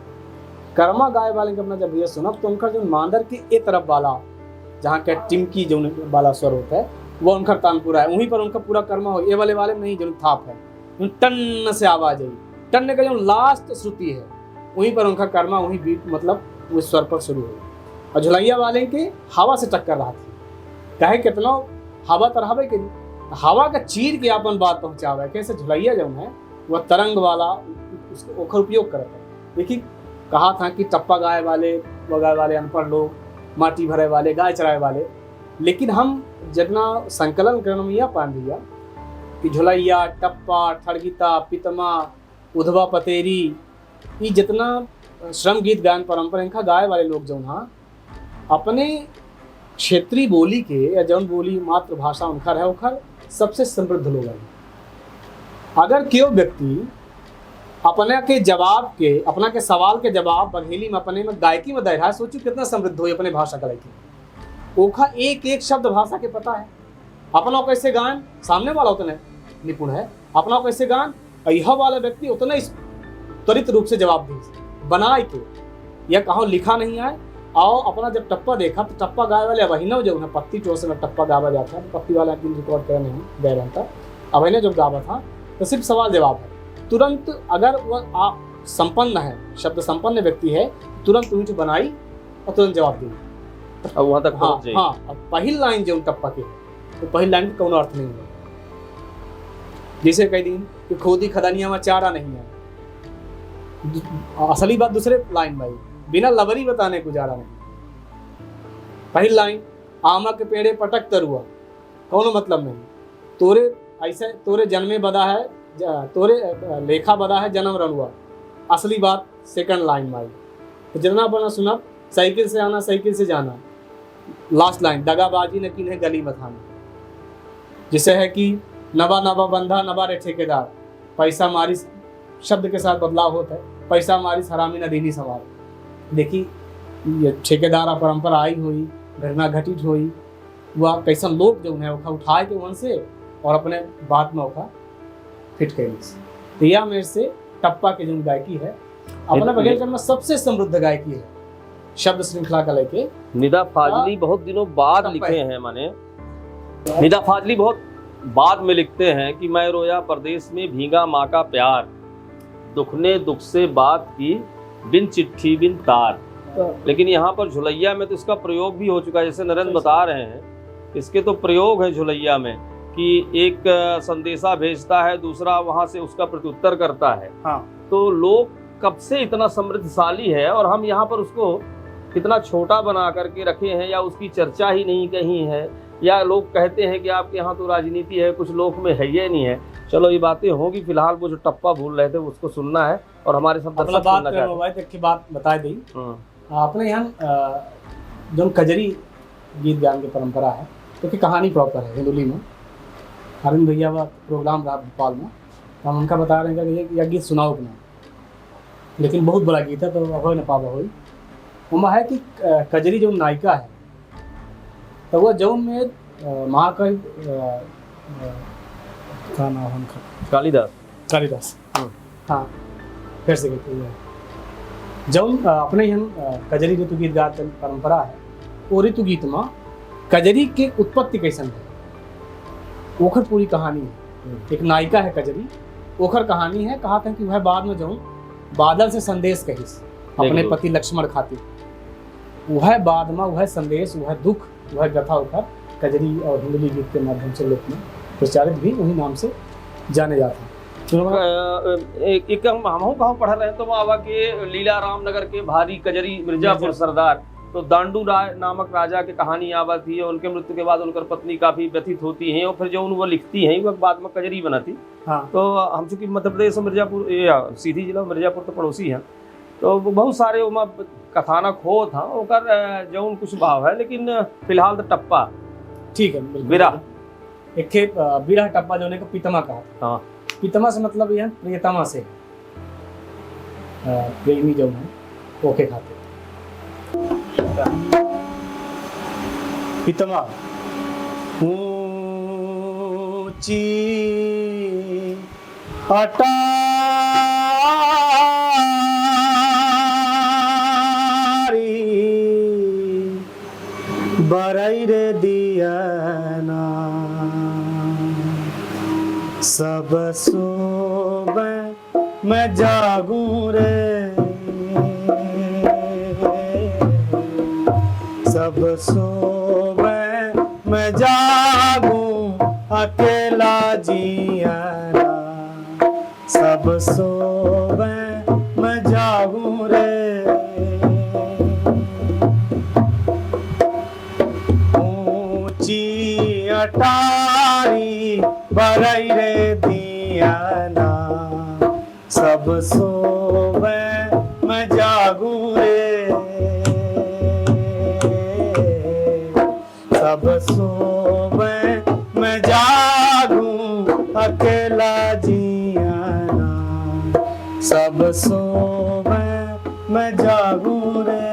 कर्मा गाय वाले के अपना जब ये सुना तो उनका जो मांदर के ए तरफ वाला जहाँ के टिमकी जो वाला स्वर होता है वो उनका तान पूरा है, वहीं पर उनका पूरा कर्मा हो। ये वाले में नहीं, जो थाप है टन से आवाज आई, टन का जो लास्ट श्रुति है वहीं पर उनका कर्मा, वहीं बीट मतलब वो स्वर पर शुरू हो। और झुलैया वाले के हवा से टक्कर रहा थी, कहे कितना हवा तरहावे के हवा का चीर के अपन बात पहुंचावे। कैसे झुलैया जो है वह तरंग वाला उसको ओखर उपयोग करता है। देखिए कहा था कि टप्पा गाय वाले वगाए वाले अनपढ़ लोग, माटी भरे वाले, गाय चराए वाले, लेकिन हम जितना संकलन करना पान दिया कि झुलैया, टप्पा, ठड़गिता, पितमा, उधवा पतेरी, ये जितना श्रम गीत गायन परंपरा इनका गाय वाले लोग जो हाँ अपने क्षेत्रीय बोली के या जौन बोली मातृभाषा उनका है उनका सबसे समृद्ध लोग हैं। अगर क्यों व्यक्ति अपने के जवाब के, अपना के सवाल के जवाब बघेली में अपने में गायकी में दे रहा है, सोचो कितना समृद्ध हो अपने भाषा का गायकी। ओखा एक एक शब्द भाषा के पता है, अपना कैसे गान सामने वाला उतना निपुण है, अपना कैसे गान यह वाला व्यक्ति उतना त्वरित रूप से जवाब दे बनाए के, यह कहो लिखा नहीं है। और अपना जब टप्पा देखा तो टप्पा गाय वाले अभिनव जो है पत्ती टोसे में टप्पा गावा जाता है, पत्ती वाला एक दिन रिकॉर्ड करा नहीं गए रहता, अभिनव जब गावा था तो सिर्फ सवाल जवाब है तुरंत। अगर वह संपन्न है, शब्द संपन्न व्यक्ति है, तुरंत ऊँच बनाई और तुरंत जवाब दी। अब वहां तक हाँ, हाँ, अब पहली लाइन जो टप्पा की तो पहली लाइन का कोनो अर्थ नहीं है। जैसे कई दिन कि खोदी खदानिया में चारा नहीं है, असली बात दूसरे लाइन में बिना लबरी बताने गुजारा नहीं। पहली लाइन आमा के पेड़े पटक तरुआ, कोनो मतलब नहीं। तोरे ऐसे तोरे जन्मे बदा है, तोरे लेखा बदा है जन्म रनुआ, असली बात सेकंड लाइन में आई। तो जितना बना सुना साइकिल से आना साइकिल से जाना, लास्ट लाइन दगाबाजी न की है गली मथाना, जिसे है कि नवा नवा बंधा नवा रे ठेकेदार, पैसा मारी शब्द के साथ बदलाव होता है, पैसा मारी हरामी न दीनी सवाल। देखी ये ठेकेदार परंपरा आई हुई, घटना घटित हुई, वह कैसा लोग जो है वो उठाए के वन से और अपने बात में उठा फिट कर। तो यह मेरे से टप्पा की जो गायकी है अपना बघेल में सबसे समृद्ध गायकी है, शब्द श्रृंखला का लेके। निदा फाजली बहुत दिनों बाद लिखे हैं, माने निदा फाजली बहुत बाद में लिखते हैं कि मैं रोया परदेश में भीगा माँ का प्यार, दुख ने दुख से बात की बिन चिट्ठी बिन तार। लेकिन यहाँ पर झुलैया में तो इसका प्रयोग भी हो चुका है, जैसे नरेंद्र बता रहे हैं, इसके तो प्रयोग है झुलैया में कि एक संदेशा भेजता है, दूसरा वहां से उसका प्रत्युत्तर करता है। हाँ। तो लोग कब से इतना समृद्धशाली है और हम यहाँ पर उसको कितना छोटा बना करके रखे हैं, या उसकी चर्चा ही नहीं कहीं है, या लोग कहते हैं कि आपके यहाँ तो राजनीति है, कुछ लोग में है ये नहीं है। चलो ये बातें होंगी, फिलहाल वो जो टप्पा भूल रहे थे उसको सुनना है और हमारे सब दर्शक सुनना चाहते हैं। की बात बता दी आपने यहाँ जो कजरी गीत गान की परंपरा है, क्योंकि कहानी प्रॉपर है हिंदुली में। अरविंद भैया का प्रोग्राम रहा भोपाल में, हम उनका बता रहे हैं कि यह गीत सुनाओ कि नहीं, लेकिन बहुत बड़ा गीत है तो अभय न पावा हुई। वहाँ है कि कजरी जो नायिका है तो वह जौन में महाकवि का नाम है उनका कालिदास हाँ फिर से कहते हैं जौन अपने यहाँ कजरी ऋतु गीत गा परंपरा है। वो ऋतु गीत में कजरी के उत्पत्ति कैसन है, ओखर पूरी कहानी है। एक नायिका है कजरी, ओखर कहानी है। कहा था कि वह बाद में जाऊँ बादल से संदेश कहिस अपने पति लक्ष्मण खातिर, वह बाद में वह संदेश, वह दुख, वह व्यथा उखर कजरी और हिंदुली गीत के माध्यम से लोक में प्रचारित भी वही नाम से जाने जाता है। एक हम कहाँ पढ़ रहे हैं तो वहाँ के लीला रामनगर के भारी कजरी मिर्जापुर सरदार, तो दांडू राय नामक राजा की कहानी आवा थी। और उनके मृत्यु के बाद उनकर पत्नी काफी व्यथित होती हैं और फिर जो वो लिखती हैं वह बाद में कजरी बनाती। हाँ। तो हम चूंकि मध्य प्रदेश मिर्जापुर सीधी जिला मिर्जापुर तो पड़ोसी हैं, तो बहुत सारे उमा कथानक हो था ओकर जो कुछ भाव है, लेकिन फिलहाल तो टप्पा ठीक है। विरह एक विरह टप्पा जो ने पितमा कहा। हाँ, पितमा से मतलब यह प्रियतमा से, प्रेमी जो है ओके खाते पितमा। ऊंची अटारी बरई रे दियना, सब सोबे मैं जागूं रे, सब सोबे मैं जागूं अकेला जियाना, सब सोबे मैं जागूं रे। ऊंची अटारी बरई रे दियाना, सब सोबे मैं जागूं रे, सब सोबे मैं जागूं अकेला जियाना, सब सोबे मैं जागूं रे।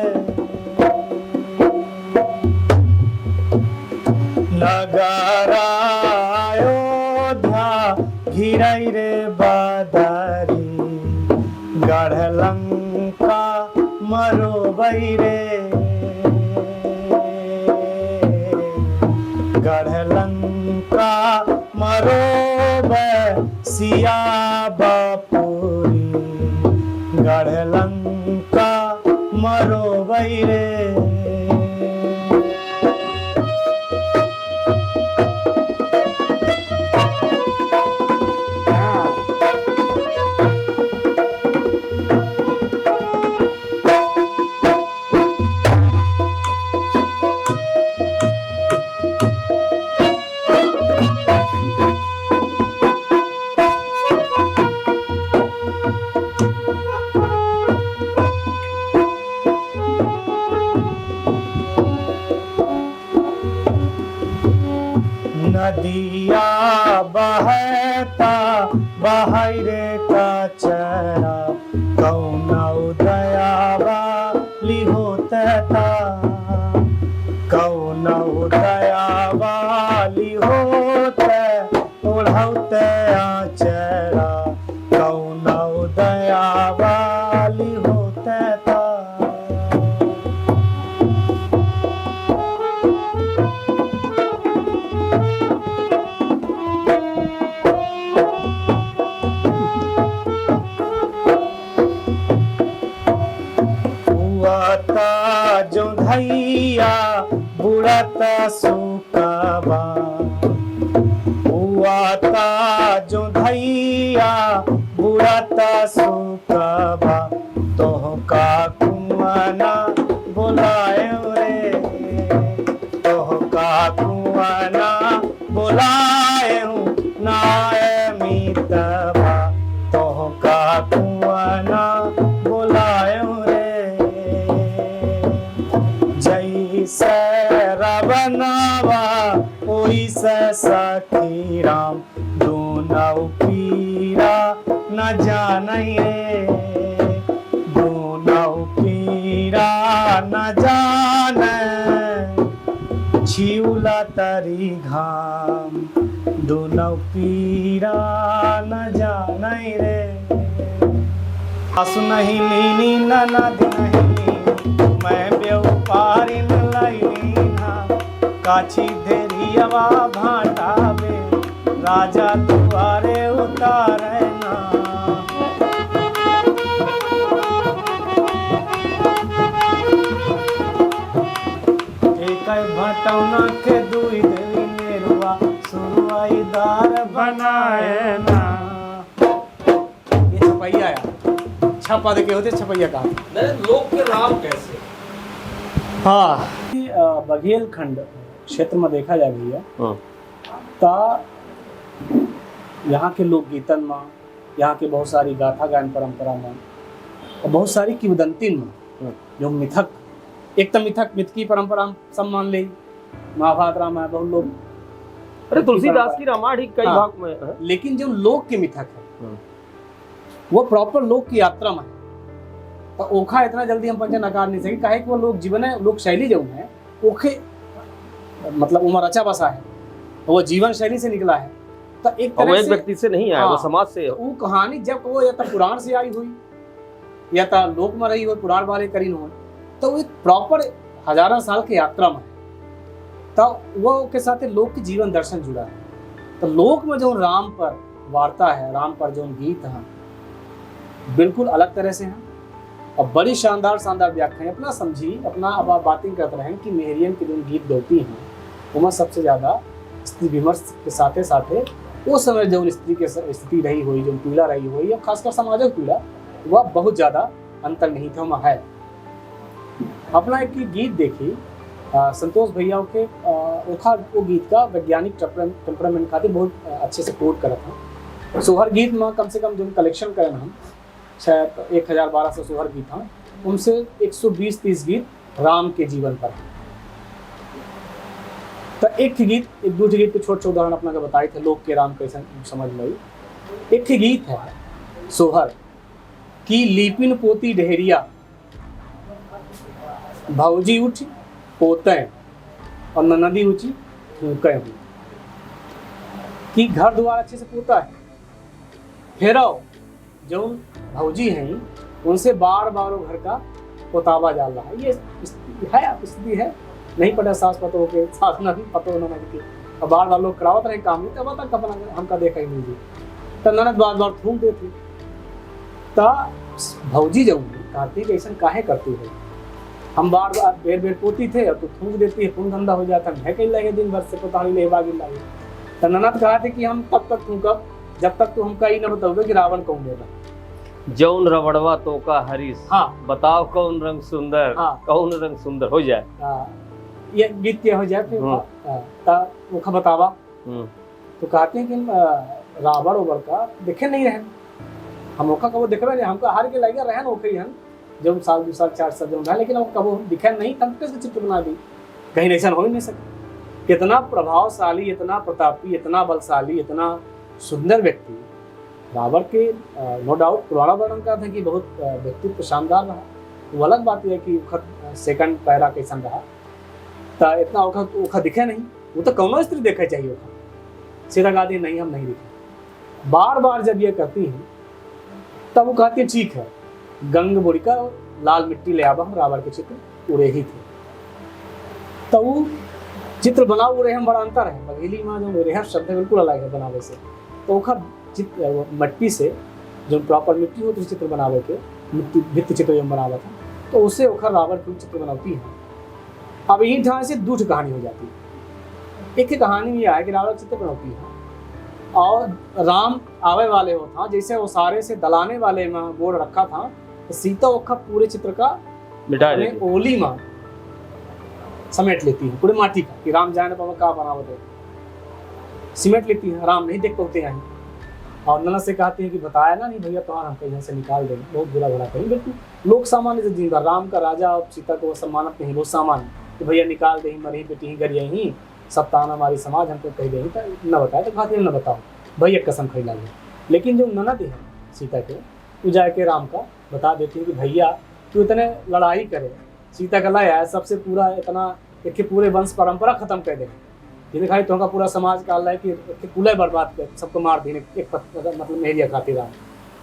नगरा अयोध्या घिरई रे बादारी, गढ़ लंका मरोबई रे, गढ़ लंका मरोबे सिया बापुरी, गढ़ लंका मरोबई रे। नदिया बहता बहई रे कचरा, कौना उदया वाली होता, कौना उदया वाली होता ओढ़ौते आचरा, कौना उदया वाली होता। जो धैया बुढ़ाता सुकाबा, हुआता जो धैया बुढ़ाता सुकाबा, तो का कुआना बोला सखी राम दोनों पीरा न जाने रे, दोनों पीरा न जाने, छिउला तरी घाम दोनों पीरा न जाने रे। आसु नहीं लीनी ननद नहीं, मैं व्यापारिन लैनी ना, काछी धेरियवा भाटावे, राजा दुआरे उतारे ना। एक भटौना के दुई देवी मेरुआ, सुरुआई दार बनाए ना। ये छपैया है, छपा देखे होते छपैया का। लोक के राम कैसे? हाँ, बघेलखंड क्षेत्र में देखा जाए भैया ता यहाँ के लोकगीतन में, यहाँ के बहुत सारी गाथा गायन परंपरा में और बहुत सारी किंवदंती में जो मिथक, एक तो मिथ की परंपरा सब मान ली, महाभारत रामायण बहुत लोग, अरे तुलसीदास की रामायण ही कई भाग में है। लेकिन जो लोक के मिथक है वो प्रॉपर लोक की यात्रा में है, तो ओखा इतना जल्दी हम पंचे नकार नहीं सके, काहे कि वो लोक जीवन है, लोक शैली जो है ओखे मतलब उमर अच्छा बसा है, वो जीवन शैली से निकला है, तो एक तरह वो एक व्यक्ति से नहीं आया, वो समाज से है। वो कहानी जब वो या तो पुराण से आई हुई या तो लोक में रही हो, पुराण वाले करीन हो, तो वो एक प्रॉपर हजारों साल की यात्रा में है, तो वो के साथ लोक के जीवन दर्शन जुड़ा है। तो लोक में जो राम पर वार्ता है, राम पर जो गीत है बिल्कुल अलग तरह से हैं और बड़ी शानदार शानदार व्याख्या है। अपना समझी, अपना अब आप बातें करते रहें कि मेहरियन के जो गीत गौती हैं उनमें सबसे ज़्यादा स्त्री विमर्श के साथे साथे उस समय जो स्त्री के स्थिति रही हुई, जो पीड़ा रही हुई या खासकर सामाजिक पीड़ा, वह बहुत ज़्यादा अंतर्निहित में है। अपना एक गीत देखी संतोष भैया के ओखा, वो गीत का वैज्ञानिक टेम्परामेंट खातिर बहुत अच्छे से कोट करा था। सोहर गीत में कम से कम जो कलेक्शन करें हम शायद 1012 सोहर गीत हैं, उनसे 120-30 गीत राम के जीवन पर है। तो एक दूसरे गीत के छोटे उदाहरण अपना के बताए थे, लोक के राम कैसे समझ में। एक गीत है सोहर की लीपिन पोती ढेरिया, भौजी उठ पोते और नदी ऊंची फूके हुई, कि घर द्वार अच्छे से पोता है, फेरो जो भौजी हैं उनसे बार बार वो घर का पोतावा डाल रहा है। ये स्थिति है, नहीं पता सास पतो के सास ना भी पतो ना कि अब बार बार लोग करावत रहे काम, नहीं तब तक अपना हमका देखा ही नहीं, तो ननद बार बार थूक देती। ता भौजी जब कहती कि ऐसा काहे करती है, हम बार बार बेर बेर पोती थे और तो थूक देती है, पुण्य धंधा हो जाता है, कहीं लगे दिन भर से पोताड़ी ले बागी लगे। तो ननद कहा थे कि हम तब तक थूकब जब तक तो हमका ही न बताओगे कि रावण कौन देगा। जौन रबड़वा तो का हरीश, हाँ, बताओ कौन रंग सुंदर, हाँ, कौन रंग सुंदर हो जाए। ये गीत क्या हो जाए फिर वो बतावा। तो कहते हैं कि रावण ओवर का देखे नहीं रहे हम, ओखा कबो देखबे नहीं, हमका हार के लगे रहन ओखे हन जब साल 2 साल 4 साल जो, लेकिन हम कबो दिखे नहीं, तब कैसे चित्र बना दी, कहीं ऐसा हो ही नहीं सके। इतना प्रभावशाली, इतना प्रतापी, इतना बलशाली, इतना सुंदर व्यक्ति रावण के नो डाउट पुराना वर्णन का था कि बहुत व्यक्तित्व शानदार रहा। वो अलग बात है कि सेकंड पैरा कैसन रहा, तो इतना ओखा दिखे नहीं, वो तो कौनो स्त्री देखे चाहिए ओखा, सीधा गादी नहीं हम नहीं दिखे। बार बार जब ये करती हैं तब वो कहती है ठीक है, गंग बुड़ी का लाल मिट्टी ले आवा, हम रावण के चित्र उड़े ही थे। तो वो चित्र बनाओ उड़े हम बड़ा अंतर है, बघेली में जो रेहर शब्द है बिल्कुल अलग है बनावे से। तो ओखा मट्टी से जो प्रॉपर मिट्टी हो तो चित्र बनावे के मिट्टी भित्ति चित्र जो बनावा था, तो उससे ओखर रावण की चित्र बनाती है। अब यही ढंग से दूठ कहानी हो जाती है। एक कहानी में यह है कि रावण चित्र बनौती है और राम आवे वाले हो था, जैसे वो सारे से दलाने वाले में बोर्ड रखा था, तो सीता ओखा पूरे चित्र का ओली में समेट लेती है, पूरे माटी का, कि राम जाने पर का बनावत सिमेट लेती है, राम नहीं देख पाते हैं। और ननद से कहते हैं कि बताया ना नहीं भैया तुम्हारा, हमको यहाँ से निकाल देंगे, बहुत बुरा भला करेंगे। बिल्कुल लोग सामान्य से जिंदा, राम का राजा और सीता को सम्मानत नहीं, बहुत सामान्य, कि भैया निकाल दे मरी बेटी ही गरिया ही, सब ताना हमारी समाज हमको कही गई था न बताए, तो कहा न बताओ भैया कसम खिला ली। लेकिन जो ननद है सीता के, वो जाके राम का बता देती है कि भैया तू इतने लड़ाई करे, सीता का लाया है सबसे पूरा इतना एक पूरे वंश परंपरा खत्म कर दे, जिन्हें खाई तो पूरा समाज का अल्लाह है कि पूरा बर्बाद कर, सबको मार देने एक मतलब मेहरिया खातिर राम,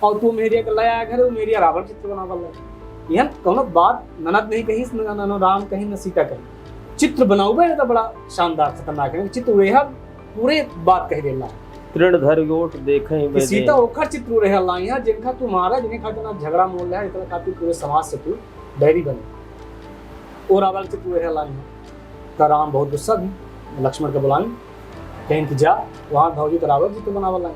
और तू मेहरिया का लाया घर, मेहरिया रावण चित्र बना वाला है। यह कोनो बात ननद नहीं कही, न राम कहीं न सीता कही, चित्र बनाओगे ना तो बड़ा शानदार खतरनाक है, चित्र वह पूरे बात कह देना तृण धर योट देखें सीता ओखर चित्र रहे अल्लाह यहाँ जिनका तुम्हारा जिन्हें खातिर ना झगड़ा मोल है इतना खातिर पूरे समाज से तू डायरी बने, और रावण चित्र रहे अल्लाह यहाँ। तो राम बहुत गुस्सा भी, लक्ष्मण के बुलाएं कहें कि जा वहाँ भौजी तो रावण जी को बना वाला है,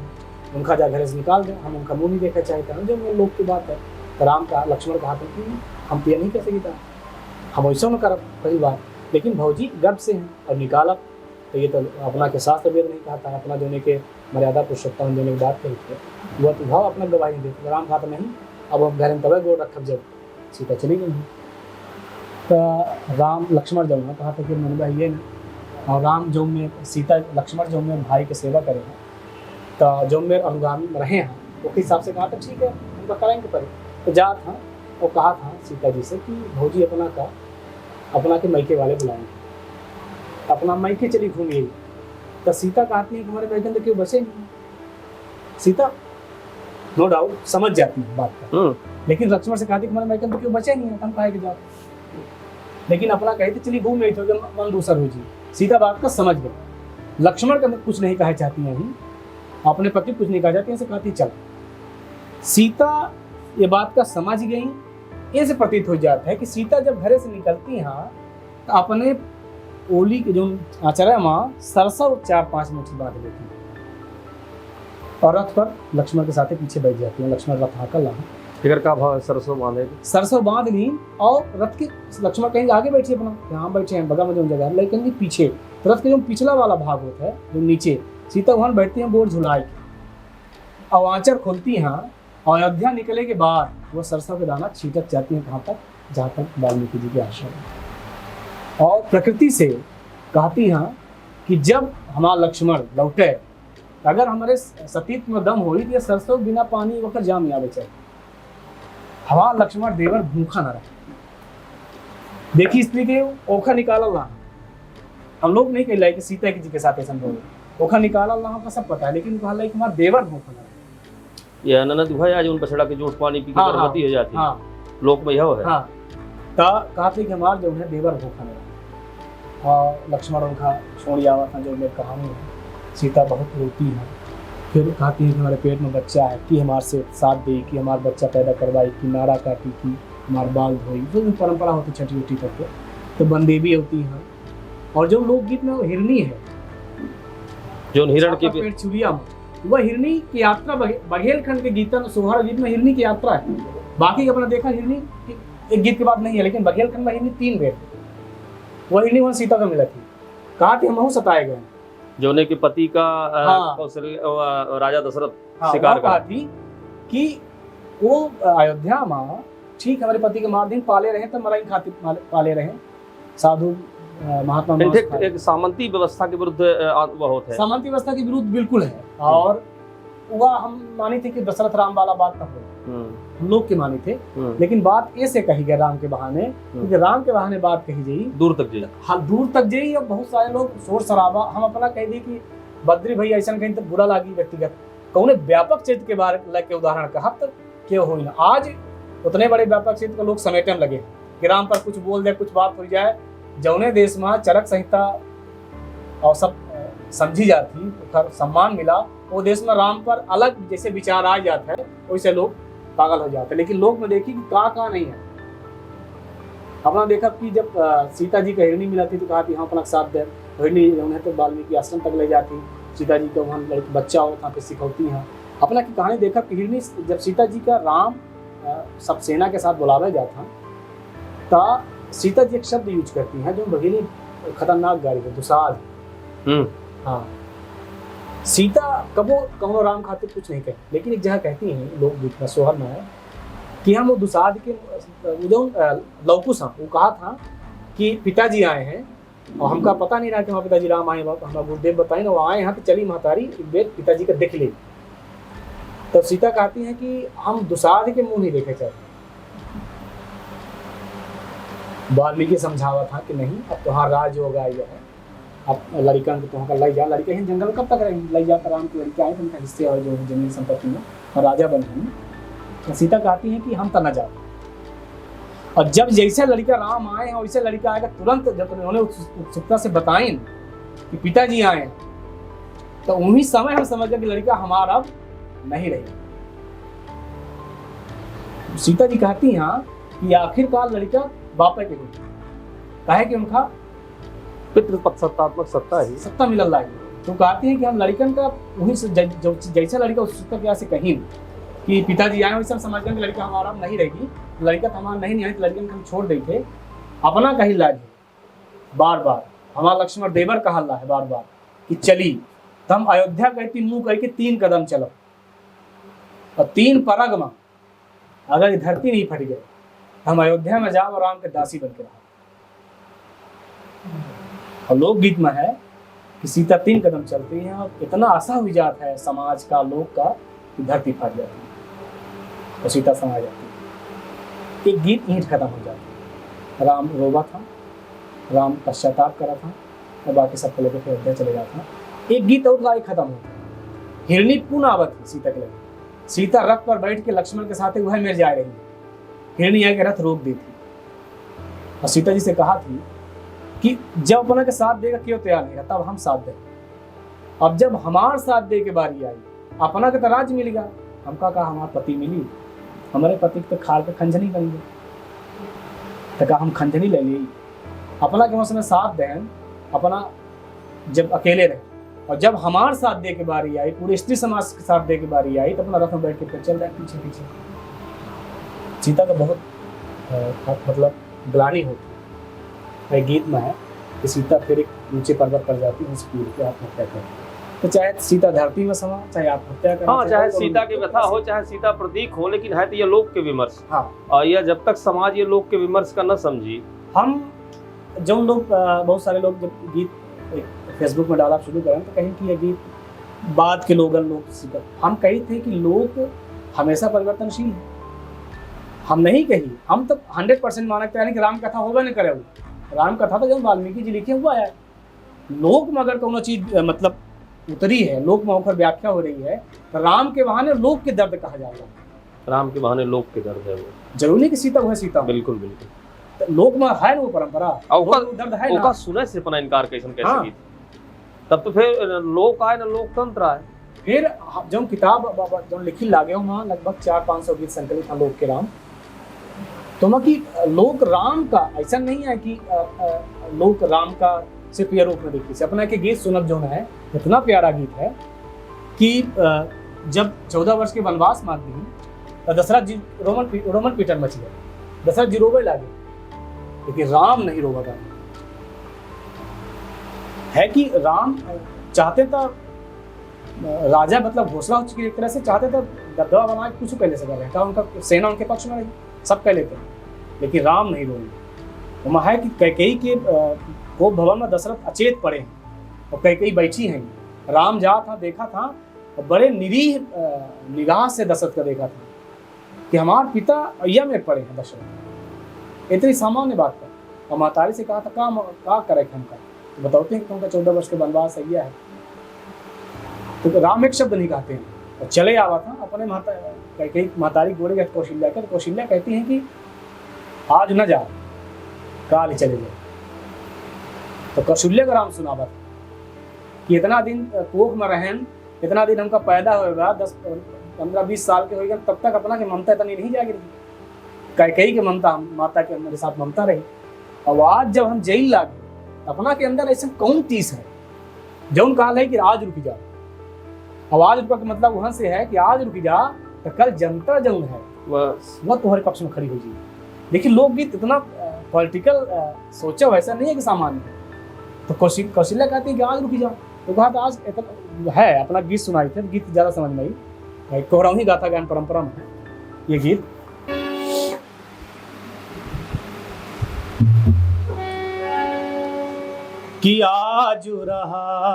उनका जा घर से निकाल दे, हम उनका मुँह नहीं देखना चाहते हैं, जो लोग की बात है। तो राम का लक्ष्मण कहा कि हम तो ये नहीं कर सकता, हम वैसा न करब पहली बात, लेकिन भौजी गर्भ से हैं और निकालब तो ये तो अपना के शास्त्र वेद नहीं कहता, अपना जोने के मर्यादा पुरुषोत्तम जोने की बात कही थे वह तो भाव अपना गवाही नहीं देते। राम कहा नहीं, अब हम घर में तब गोड़ रखब जब सीता चली गई। तो राम लक्ष्मण जो कहा था कि मन भाई ये ना, और राम जो में सीता लक्ष्मण जो में भाई की सेवा करे हैं, तो जो मेरे अनुगामी रहे हैं वो के हिसाब से कहा था ठीक है उनका करेंगे पड़े। तो जा था और कहा था सीता जी से कि भौजी अपना के मैके वाले बुलाएंगे, अपना मैके चली घूमिए। तो सीता कहती है कि हमारे मैके तो क्यों बचे नहीं। सीता नो डाउट समझ जाती है बात का, लेकिन लक्ष्मण से कहती है कि हमारे मैके तो क्यों बचे नहीं है, हम कहे कि जाओ, लेकिन अपना कहते चली घूम रही थी मन दूसर हो जी। सीता बात का समझ गई, लक्ष्मण का कुछ नहीं कहा चाहती है, अपने पति कुछ नहीं कहा चाहती है, कहती चल। सीता ये बात का समझ गई, ऐसे प्रतीत हो जाता है कि सीता जब घर से निकलती हैं तो अपने ओली के जो आचार्य माँ सरसों 4-5 मुट्ठी बांध लेती है और रथ पर लक्ष्मण के साथ पीछे बैठ जाती है। लक्ष्मण रथ हाकल रहा फिर का भाव सरसों बांधे, सरसों बांध ली और रथ के लक्ष्मण कहीं आगे बैठे अपना, यहाँ बैठे हैं बगल में जो जगह, लेकिन जी पीछे रथ के जो पिछला वाला भाग होता है जो नीचे, सीता वहां बैठती हैं बोर्ड झुलाए और आंचर खोलती हैं। अयोध्या निकले के बाद वो सरसों के दाना छीटक जाती हैं कहाँ तक, जहाँ तक वाल्मीकि जी के आश्रम। और प्रकृति से कहती हैं कि जब हमारा लक्ष्मण लौटे, अगर हमारे सतीत्व में दम हुई तो सरसों बिना पानी वक्त जाम आवे चाहिए, हमारा लक्ष्मण देवर भूखा न रहे। देखिए स्त्री के ओखा निकाला ला, हम लोग नहीं कह कि सीता जी के साथ ऐसा हो, ओखा निकाला ला का सब पता है, लेकिन कहा कि हमारा देवर भूखा न रहे। ये ननद भाई आज उन पछड़ा के जोश पानी पी के गर्भवती हो जाती है, लोक में यह है। हाँ, कहते कि हमारा जो है देवर भूखा न रहे। और लक्ष्मण उनका छोड़ आवा था जो मेरी कहानी है, सीता बहुत रोती है, फिर कहती है कि हमारे पेट में बच्चा है, कि हमारे से साथ दी, कि हमारा बच्चा पैदा करवाई, कि नारा काटी, कि हमारे बाल धोई, जो भी परंपरा होती छोटी छोटी करके, तो बंदेवी होती है। और जो लोकगीत में वो हिरनी है, जो हिरण के पेट चुलिया, वह हिरनी की यात्रा बघेलखंड के गीतन सोहर गीत में हिरनी की यात्रा है। बाकी अपना देखा हिरनी एक गीत के बाद नहीं है, लेकिन बघेलखंड में हिरनी 3 बेर, वह हिरनी वहाँ सीता का मिला थी। कहा कि हम सताए गए, जोने के पति का राजा दशरथ शिकार कहा थी कि वो अयोध्या में ठीक हमारे पति के मार दिन पाले रहे, तब मराई खातिर पाले रहे, साधु महात्मा एक सामंती व्यवस्था के विरुद्ध वह होता है, सामंती व्यवस्था के विरुद्ध बिल्कुल है। और वह हम मानी थे कि दशरथ राम वाला बात तब हो, हम लोग के मानी थे, लेकिन बात ऐसे कही गई राम के बहाने, क्योंकि राम के बहाने बात कही गई दूर तक जाई। हाँ, दूर तक जाई। और बहुत सारे लोग शोर शराबा, हम अपना कह दी कि बद्री भैया ऐसा कहीं तो बुरा लगी व्यक्तिगत, कौन व्यापक चित्र के बारे में उदाहरण कहा तक क्यों हो। आज उतने बड़े व्यापक चित्र को लोग समेटने लगे कि राम पर कुछ बोल दे, कुछ बात हो जाए, जौने देश में चरक संहिता और सब समझी जाती, सम्मान मिला, वो देश में राम पर अलग जैसे विचार आ जाता है, वैसे लोग पागल हो जाते हैं। लेकिन लोग में देखी कि कहाँ नहीं है। अपना देखा कि जब सीता जी का हिरणी मिला थी तो कहा कि हाँ अपना साथ दे, हिरणी उन्हें तो वाल्मीकि आश्रम तक ले जाती, सीता जी का वहाँ लड़की बच्चा हो वहाँ पे सिखौती हैं। अपना की कहानी देखा कि हिरणी जब सीता जी का राम सब सेना के साथ बुलावा जाता था, सीता जी एक शब्द यूज करती हैं जो भगीनी खतरनाक गाड़ी है, दुसाध। हाँ, सीता कबो कहो राम खातिर कुछ नहीं कहे, लेकिन एक जगह कहती हैं लोग गीत में सोहर में है कि हम वो दुसाध के जो लौकुश हैं, वो कहा था कि पिताजी आए हैं और हमका पता नहीं रहा कि हमारे पिताजी राम आए। बाप हमारा गुरुदेव बताए ना, वो आए यहाँ तो चली महतारी एक बेर पिताजी का देख ले। तब सीता कहती है कि हम दुसाध के मुंह नहीं देखे चाहते। वाल्मीकि समझावा था कि नहीं, अब तुम्हारा राज होगा यह है, अब लड़का को तुम लाई जा, लड़के ही जंगल में कब तक रहेंगे, लाई जा राम की लड़के आए तो उनका हिस्से और जो जमीन संपत्ति में और राजा बन गए। तो सीता कहती है कि हम तो न जाओ। और जब जैसे लड़का राम आए और वैसे लड़का आएगा, तुरंत जब उन्होंने उत्सुकता से बताएं कि पिताजी आए, तो उन्हीं समय हम समझ गए कि लड़का हमारा अब नहीं रहेगा। सीता जी कहती हैं कि आखिरकार लड़का बापे के हुई, कहे कि उनका पितृपक्षात्मक सत्ता है, सत्ता मिलल रही। तो कहती है कि हम लड़कन का वहीं से जैसा लड़का उत्सुकता क्या से कहीं कि पिताजी आए, वैसे हम समझ गए कि लड़का हमारा नहीं रहेगी, लड़का तो हमारा नहीं आई, तो लड़के हम छोड़ देंगे। अपना कही लागे बार बार, हमारा लक्ष्मण देवर कहा है बार बार कि चली, तो हम अयोध्या कहती मुंह करके 3 कदम चलो, और 3 परग में अगर ये धरती नहीं फट गए, हम अयोध्या में जाओ और राम के दासी बन के रहो। और लोकगीत में है कि सीता 3 कदम चलती है और इतना आशा हुई जाता है समाज का, लोग का, कि धरती फट जाती है और सीता समा जाती है। एक गीत ईंट खत्म हो जाती है, राम रोवा था, राम पश्चाताप करा था, और बाकी सब लोगों के अयोध्या चले जाता। एक गीत और गाय खत्म होता है, हिरणी पुनः आवत है सीता के लगे। सीता रथ पर बैठ के लक्ष्मण के साथ वह मेरे जा रही है, हिरणी आके रथ रोक दी थी और सीता जी से कहा थी कि जब अपना के साथ देगा क्यों तैयार नहीं, तब हम साथ दें। अब जब हमारे साथ दे के बारी आई, अपना के तराज मिल गया, हमका कहा हमारा पति मिली, हमारे पति के खाल पे खंजनी बन गई, तो कहा हम खंजनी ले ली। अपना के मौसम साथ दें, अपना जब अकेले रहे, और जब हमारे साथ दे के बारी आई, पूरे स्त्री समाज के साथ दे के बारी आई, तो अपना रथ में बैठ के फिर चल रहे पीछे पीछे। सीता का बहुत मतलब ग्लानि होती है। गीत में है कि सीता फिर एक ऊंचे पर्वत पर जाती है, उस पीर के आत्महत्या करती। तो चाहे सीता धरती में समा, चाहे आत्महत्या करे, हाँ, चाहे सीता की व्यथा हो, चाहे सीता प्रतीक हो, लेकिन है तो ये लोक के विमर्श। हाँ, और यह जब तक समाज ये लोक के विमर्श का न समझी, हम जो लोग बहुत सारे लोग जब गीत फेसबुक में डाला शुरू करें तो कहीं कि ये गीत बाद के लोग हम कही थे कि लोग हमेशा परिवर्तनशील है। हम नहीं कही, हम तो 100% मानते हैं कि राम कथा होगा नहीं करे, राम कथा तो जब वाल्मीकि जी लिखे हुआ है। लोक में अगर कोनो चीज मतलब उतरी है, लोक में होकर व्याख्या हो रही है, तो राम के बहाने लोक के दर्द कहा जाता है। राम के बहाने लोक के दर्द है वो, जरूरी नहीं कि सीता वो है सीता। बिल्कुल बिल्कुल, तो लोक में है ना वो परंपरा, दर्द है ना, सुने से अपना इनकार कैसे कैसे। तब तो फिर लोक आए ना लोकतंत्र आए। फिर जो किताब जो लिखी लागे वहाँ लगभग 400-500 गीत संकलित हैं लोक के राम। तो कि लोक राम का ऐसा नहीं है कि लोक राम का सिर्फ ये रूप में देखिए से अपना के गीत सुनब जो है इतना प्यारा गीत है कि जब 14 वर्ष के वनवास मांग दी तो दशरथ जी रोमन पीटन मच गए, दशरथ जी रोवे लागे, लेकिन राम नहीं रोवा था। है कि राम चाहते तो राजा मतलब घोषणा हो चुकी एक तरह से, चाहते तो दबदबा बना के कुछ पहले से कर रहे हैं, उनका सेना उनके पक्ष में रही, सब कह लेते हैं, लेकिन राम नहीं रोए। वहाँ है कि कैकेयी के को भवन में दशरथ अचेत पड़े हैं और कैकेयी बैठी हैं। राम जा था, देखा था और बड़े निरीह निगाह से दशरथ का देखा था कि हमारे पिता अय्या में पड़े हैं दशरथ। इतनी सामान्य बात था। और महतारी से कहा था का करे हमका, तो बताते हैं कि उनका 14 वर्ष के वनवास अय्या है। तो राम एक शब्द नहीं कहते हैं और चले आवा था अपने महतारी गोड़े गए कौशल्या के। कौशल्या कहती हैं कि आज न जा, काल चले जाए। तो कौशल्या का राम सुनावा था कि इतना दिन कोख में रहन, इतना दिन हमका पैदा होगा, 10-15-20 साल के होगा, तब तक अपना के ममता इतनी नहीं जागी रही, कैकेयी के ममता माता के मेरे साथ ममता रही। और आज जब हम जेल लागे अपना के अंदर ऐसे कौन चीज है जो काल है कि आज रुक जा। आवाज रुका का मतलब वहां से है कि आज रुक जा तो कल जनता जो है वह तुम्हारे पक्ष में खड़ी हो जाएगी। लेकिन लोकगीत इतना पॉलिटिकल सोचा वैसा नहीं है कि सामान्य है। तो कौशल्या कहती है कि आज रुक जा, तो कहा था आज है अपना गीत सुनाई थे, गीत ज्यादा समझ में आई। कोहराही गाथा गायन परंपरा में है ये गीत। कि आजू रहा,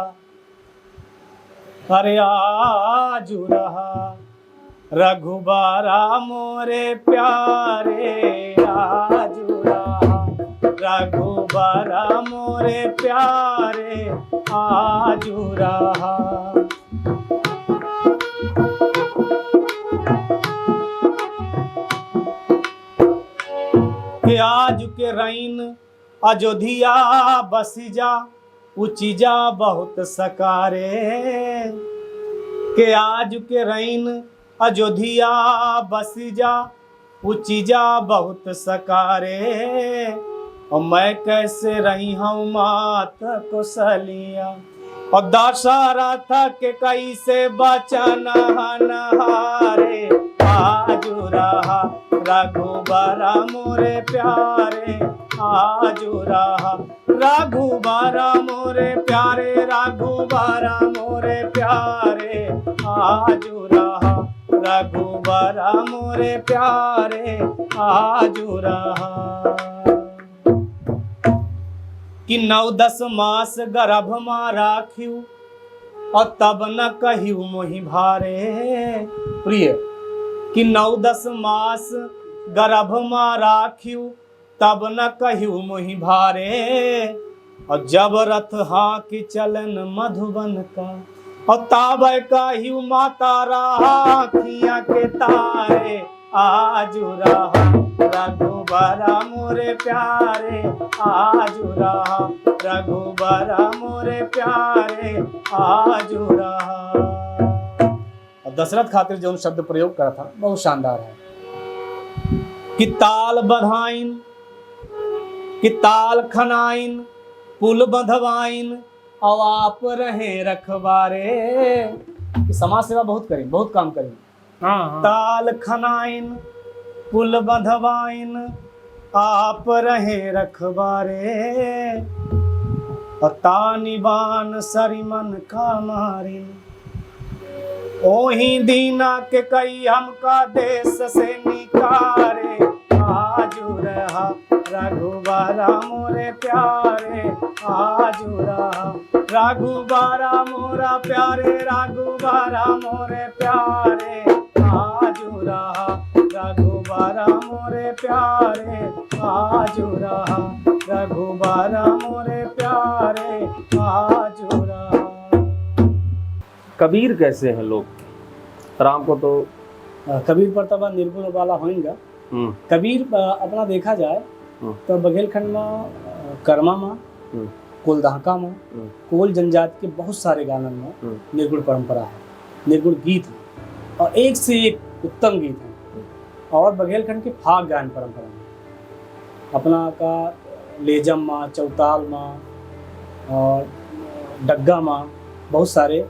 अरे आजू रहा रघुबारा मोरे प्यारे, आजू रहा रघुबारा मोरे प्यारे, आजू रहा। आज के रैन अयोध्या बसिजा, उचिजा बहुत सकारे, के आज के रैन अयोध्या बसिजा, उचिजा बहुत सकारे, और मैं कैसे रही हूँ मात कुशलिया, और दशरथ के कैसे बचन नहारे, आजू रहा रघुबरा मोरे प्यारे, आजू रहा रघुबरा मोरे प्यारे, रघुबरा मोरे प्यारे, आजू रहा रघुबरा मोरे प्यारे, आजू रहा। कि 9-10 मास गर्भ मां राख्यू, और तब न कहियो मोहि भारे, प्रिय कि 9-10 मास गर्भ मां राख्यू, तब न कहियो मोहि भारे, और जब रथ हाँकि चलन मधुबन का, और ताबै कहियो माता राखियाँ के तारे, आजू रहा रघुबरा मोरे प्यारे, आजू रहा रघुबरा मोरे प्यारे, आजू रहा। और दशरथ खातिर जो शब्द प्रयोग करा था बहुत शानदार है कि ताल बधाइन, कि ताल खनाइन, पुल बंधवाइन, और आप रहे रखबारे, कि समाज सेवा बहुत करें, बहुत काम करें। ताल खनाइन, पुल बंधवाइन, आप रहे रखबारे, और तानिबान सरिमन का मारिन, ओही दीना के कई हमका देश से निकारे, आजू रहा रघुबरा मोरे प्यारे, आजू रहा रघुबरा मोरा प्यारे, रघुबरा मोरे प्यारे, आजू रहा रघुबरा मोरे प्यारे, आजू रहा रघुबरा मोरे प्यारे, आजू रहा। कबीर कैसे हैं लोग? राम को तो कबीर पर तब निर्गुण वाला होएगा। कबीर अपना देखा जाए तो बघेलखंड में कर्मा में, कोलदहका में, कोल जनजाति के बहुत सारे गानन में निर्गुण परंपरा है, निर्गुण गीत है, और एक से एक उत्तम गीत है। और बघेलखंड के फाग गायन परंपरा में अपना का लेजम माँ, चौताल माँ और डग्गा माँ बहुत सारे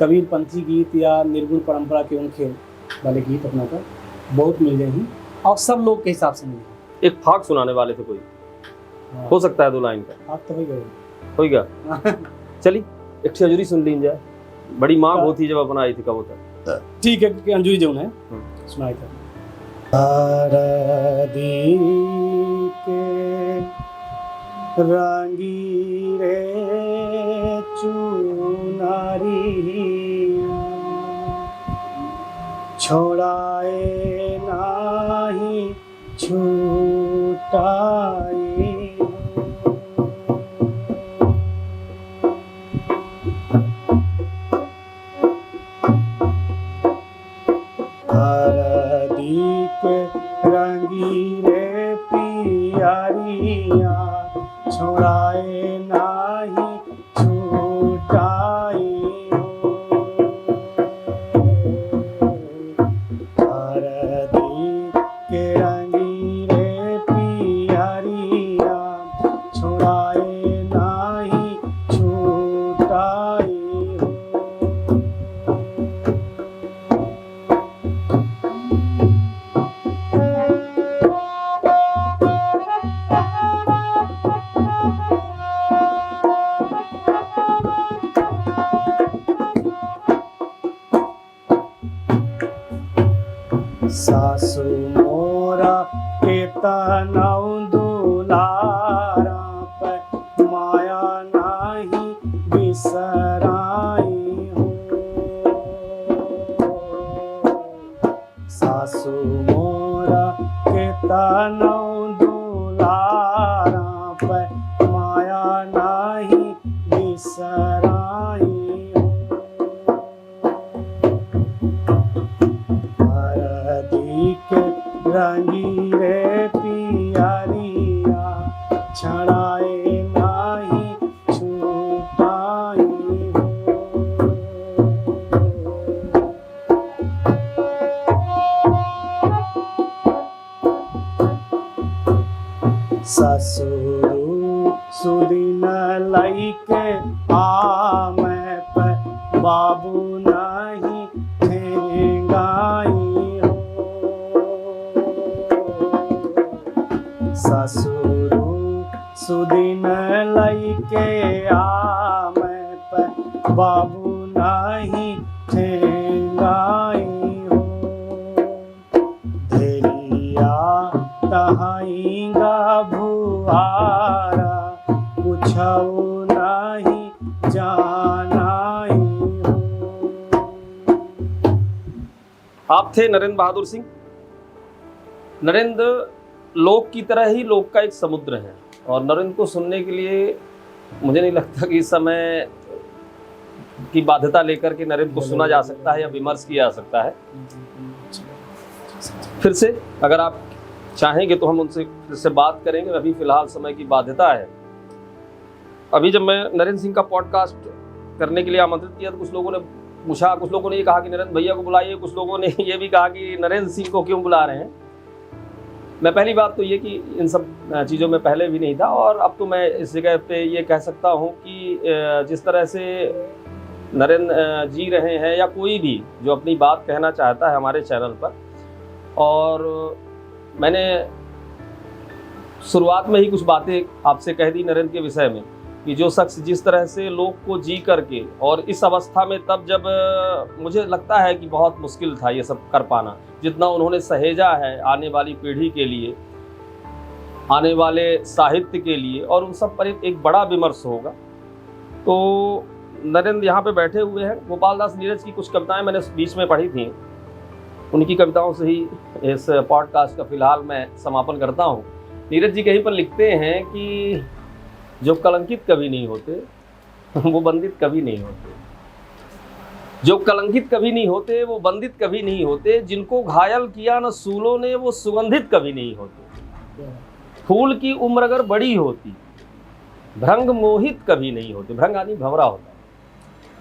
कबीरपंथी गीत या निर्गुण परंपरा के उनके वाले गीत अपना का बहुत मिल गए हैं, और सब लोग के हिसाब से मिले। एक फाग सुनाने वाले थे कोई, हो सकता है 2 लाइन का? आप तो हो गए, हो गया। चली एक अंजुरी सुन ली जाए, बड़ी मांग होती जब अपना आई थी कबूतर। ठीक है कि अंजुरी जो है सुनाई था। आरदी के रंगी रे चुनारी, छोड़ाए नाही छूटाए, रंगी रे पियारिया, छोड़ाए नाही छूटाए, हरदी के रंगी रे पियारिया, छोड़ाए नाही छूटाए। सासु मोरा के तनौ दुलारा पे, माया ना सासू मोरा के तनौ दुलारा पे माया नाही बिसराई हरदी के रंगी रे पियरिया छड़ाए नाही छूटाई ससुरु सुदिन लैके आमे पे बाबू नहीं ठेंगाई हो ससुरु सुदिन लैके आमे पे बाबू नहीं ठेंगाई हो धेरिया तहाईगा भुआरा कुछौ नहीं जानाई हो। आप थे नरेंद्र बहादुर सिंह। नरेंद्र लोक की तरह ही लोक का एक समुद्र है और नरेंद्र को सुनने के लिए मुझे नहीं लगता कि इस समय की बाध्यता लेकर के नरेंद्र को सुना जा सकता है या विमर्श किया जा सकता है। फिर से अगर आप चाहेंगे तो हम उनसे फिर से बात करेंगे। अभी फिलहाल समय की बाध्यता है। अभी जब मैं नरेंद्र सिंह का पॉडकास्ट करने के लिए आमंत्रित किया तो कुछ लोगों ने पूछा, कुछ लोगों ने ये कहा कि नरेंद्र भैया को बुलाइए, कुछ लोगों ने ये भी कहा कि नरेंद्र सिंह को क्यों बुला रहे हैं। मैं पहली बात तो ये कि इन सब चीज़ों में पहले भी नहीं था और अब तो मैं इस जगह पे ये कह सकता हूँ कि जिस तरह से नरेंद्र जी रहे हैं या कोई भी जो अपनी बात कहना चाहता है हमारे चैनल पर, और मैंने शुरुआत में ही कुछ बातें आपसे कह दी नरेंद्र के विषय में कि जो शख्स जिस तरह से लोग को जी करके, और इस अवस्था में तब जब मुझे लगता है कि बहुत मुश्किल था ये सब कर पाना, जितना उन्होंने सहेजा है आने वाली पीढ़ी के लिए, आने वाले साहित्य के लिए, और उन सब पर एक बड़ा विमर्श होगा। तो नरेंद्र यहाँ पे बैठे हुए हैं। गोपाल दास नीरज की कुछ कविताएं मैंने बीच में पढ़ी थी, उनकी कविताओं से ही इस पॉडकास्ट का फिलहाल मैं समापन करता हूँ। नीरज जी कहीं पर लिखते हैं कि जो कलंकित कभी नहीं होते वो बंदित कभी नहीं होते, जो कलंकित कभी नहीं होते वो बंदित कभी नहीं होते, जिनको घायल किया न सूलों ने वो सुगंधित कभी नहीं होते, फूल की उम्र अगर बड़ी होती भ्रंग मोहित कभी नहीं होते। भ्रंग आदमी भंवरा होता है।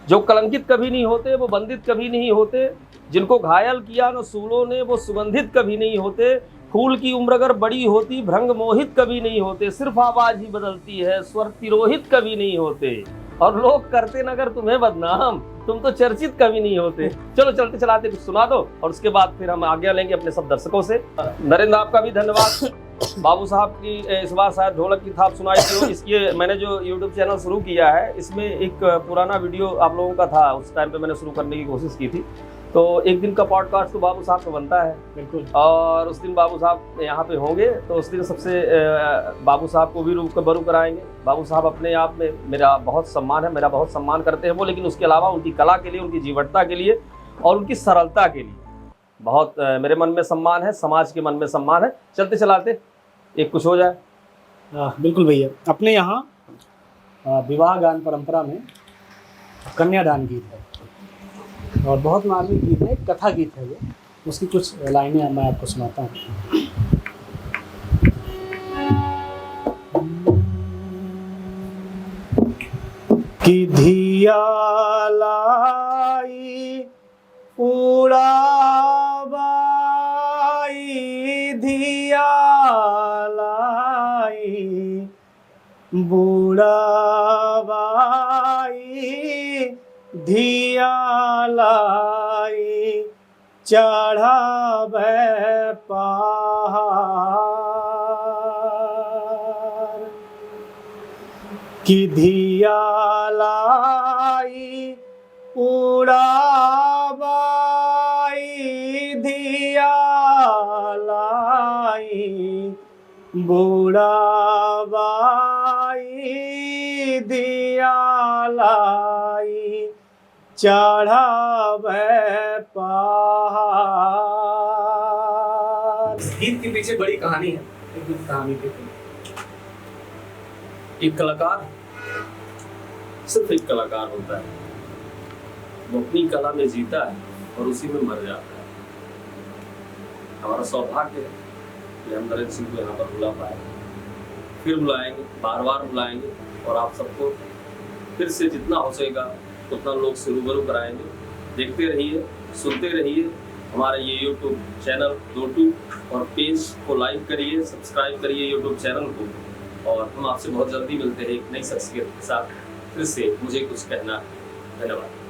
जो कलंकित कभी नहीं होते वो बंदित कभी नहीं होते, जिनको घायल किया न सूलों ने वो सुगंधित कभी नहीं होते, फूल की उम्र अगर बड़ी होती भ्रंग मोहित कभी नहीं होते, सिर्फ आवाज ही बदलती है स्वर तिरोहित कभी नहीं होते, और लोग करते न अगर तुम्हें बदनाम तुम तो चर्चित कभी नहीं होते। चलो चलते चलाते कुछ सुना दो और उसके बाद फिर हम आज्ञा लेंगे अपने सब दर्शकों से। नरेंद्र आपका भी धन्यवाद। बाबू साहब की इस बार शायद ढोलक की थाप सुनाई थी। इसके मैंने जो यूट्यूब चैनल शुरू किया है इसमें एक पुराना वीडियो आप लोगों का था, उस टाइम पे मैंने शुरू करने की कोशिश की थी। तो एक दिन का पॉडकास्ट तो बाबू साहब का बनता है बिल्कुल, और उस दिन बाबू साहब यहाँ पे होंगे तो उस दिन सबसे बाबू साहब को भी रूबरू कराएंगे। बाबू साहब अपने आप में मेरा बहुत सम्मान है, मेरा बहुत सम्मान करते हैं वो, लेकिन उसके अलावा उनकी कला के लिए, उनकी जीवटता के लिए और उनकी सरलता के लिए बहुत मेरे मन में सम्मान है, समाज के मन में सम्मान है। चलते चलाते एक कुछ हो जाए। बिल्कुल भैया। अपने यहाँ विवाह गान परंपरा में कन्यादान गीत है और बहुत मार्मिक गीत है, कथा गीत है वो। उसकी कुछ लाइनें मैं आपको सुनाता हूँ। कि धिया लाई उड़ाबाई, धिया लाई बुड़ाबाई, धिया लाई चढ़ावे पहाड़, कि धिया लाई उड़ाबाई, धिया लाई बुड़ाबाई, धिया लाई चढ़ावे पहाड़। इस गीत के पीछे बड़ी कहानी है। एक गीत कहानी के एक कलाकार सिर्फ एक कलाकार होता है, वो अपनी कला में जीता है और उसी में मर जाता है। हमारा सौभाग्य है कि हम नरेंद्र सिंह को यहाँ पर बुला पाए, फिर बुलाएंगे, बार बार बुलाएंगे और आप सबको फिर से जितना हो सकेगा उतना लोग से रूबरू कराएंगे। देखते रहिए, सुनते रहिए हमारा ये यूट्यूब चैनल दोटू, और पेज को लाइक करिए, सब्सक्राइब करिए यूट्यूब चैनल को। और हम आपसे बहुत जल्दी मिलते हैं एक नई शख्सियत के साथ। फिर से मुझे कुछ कहना है। धन्यवाद।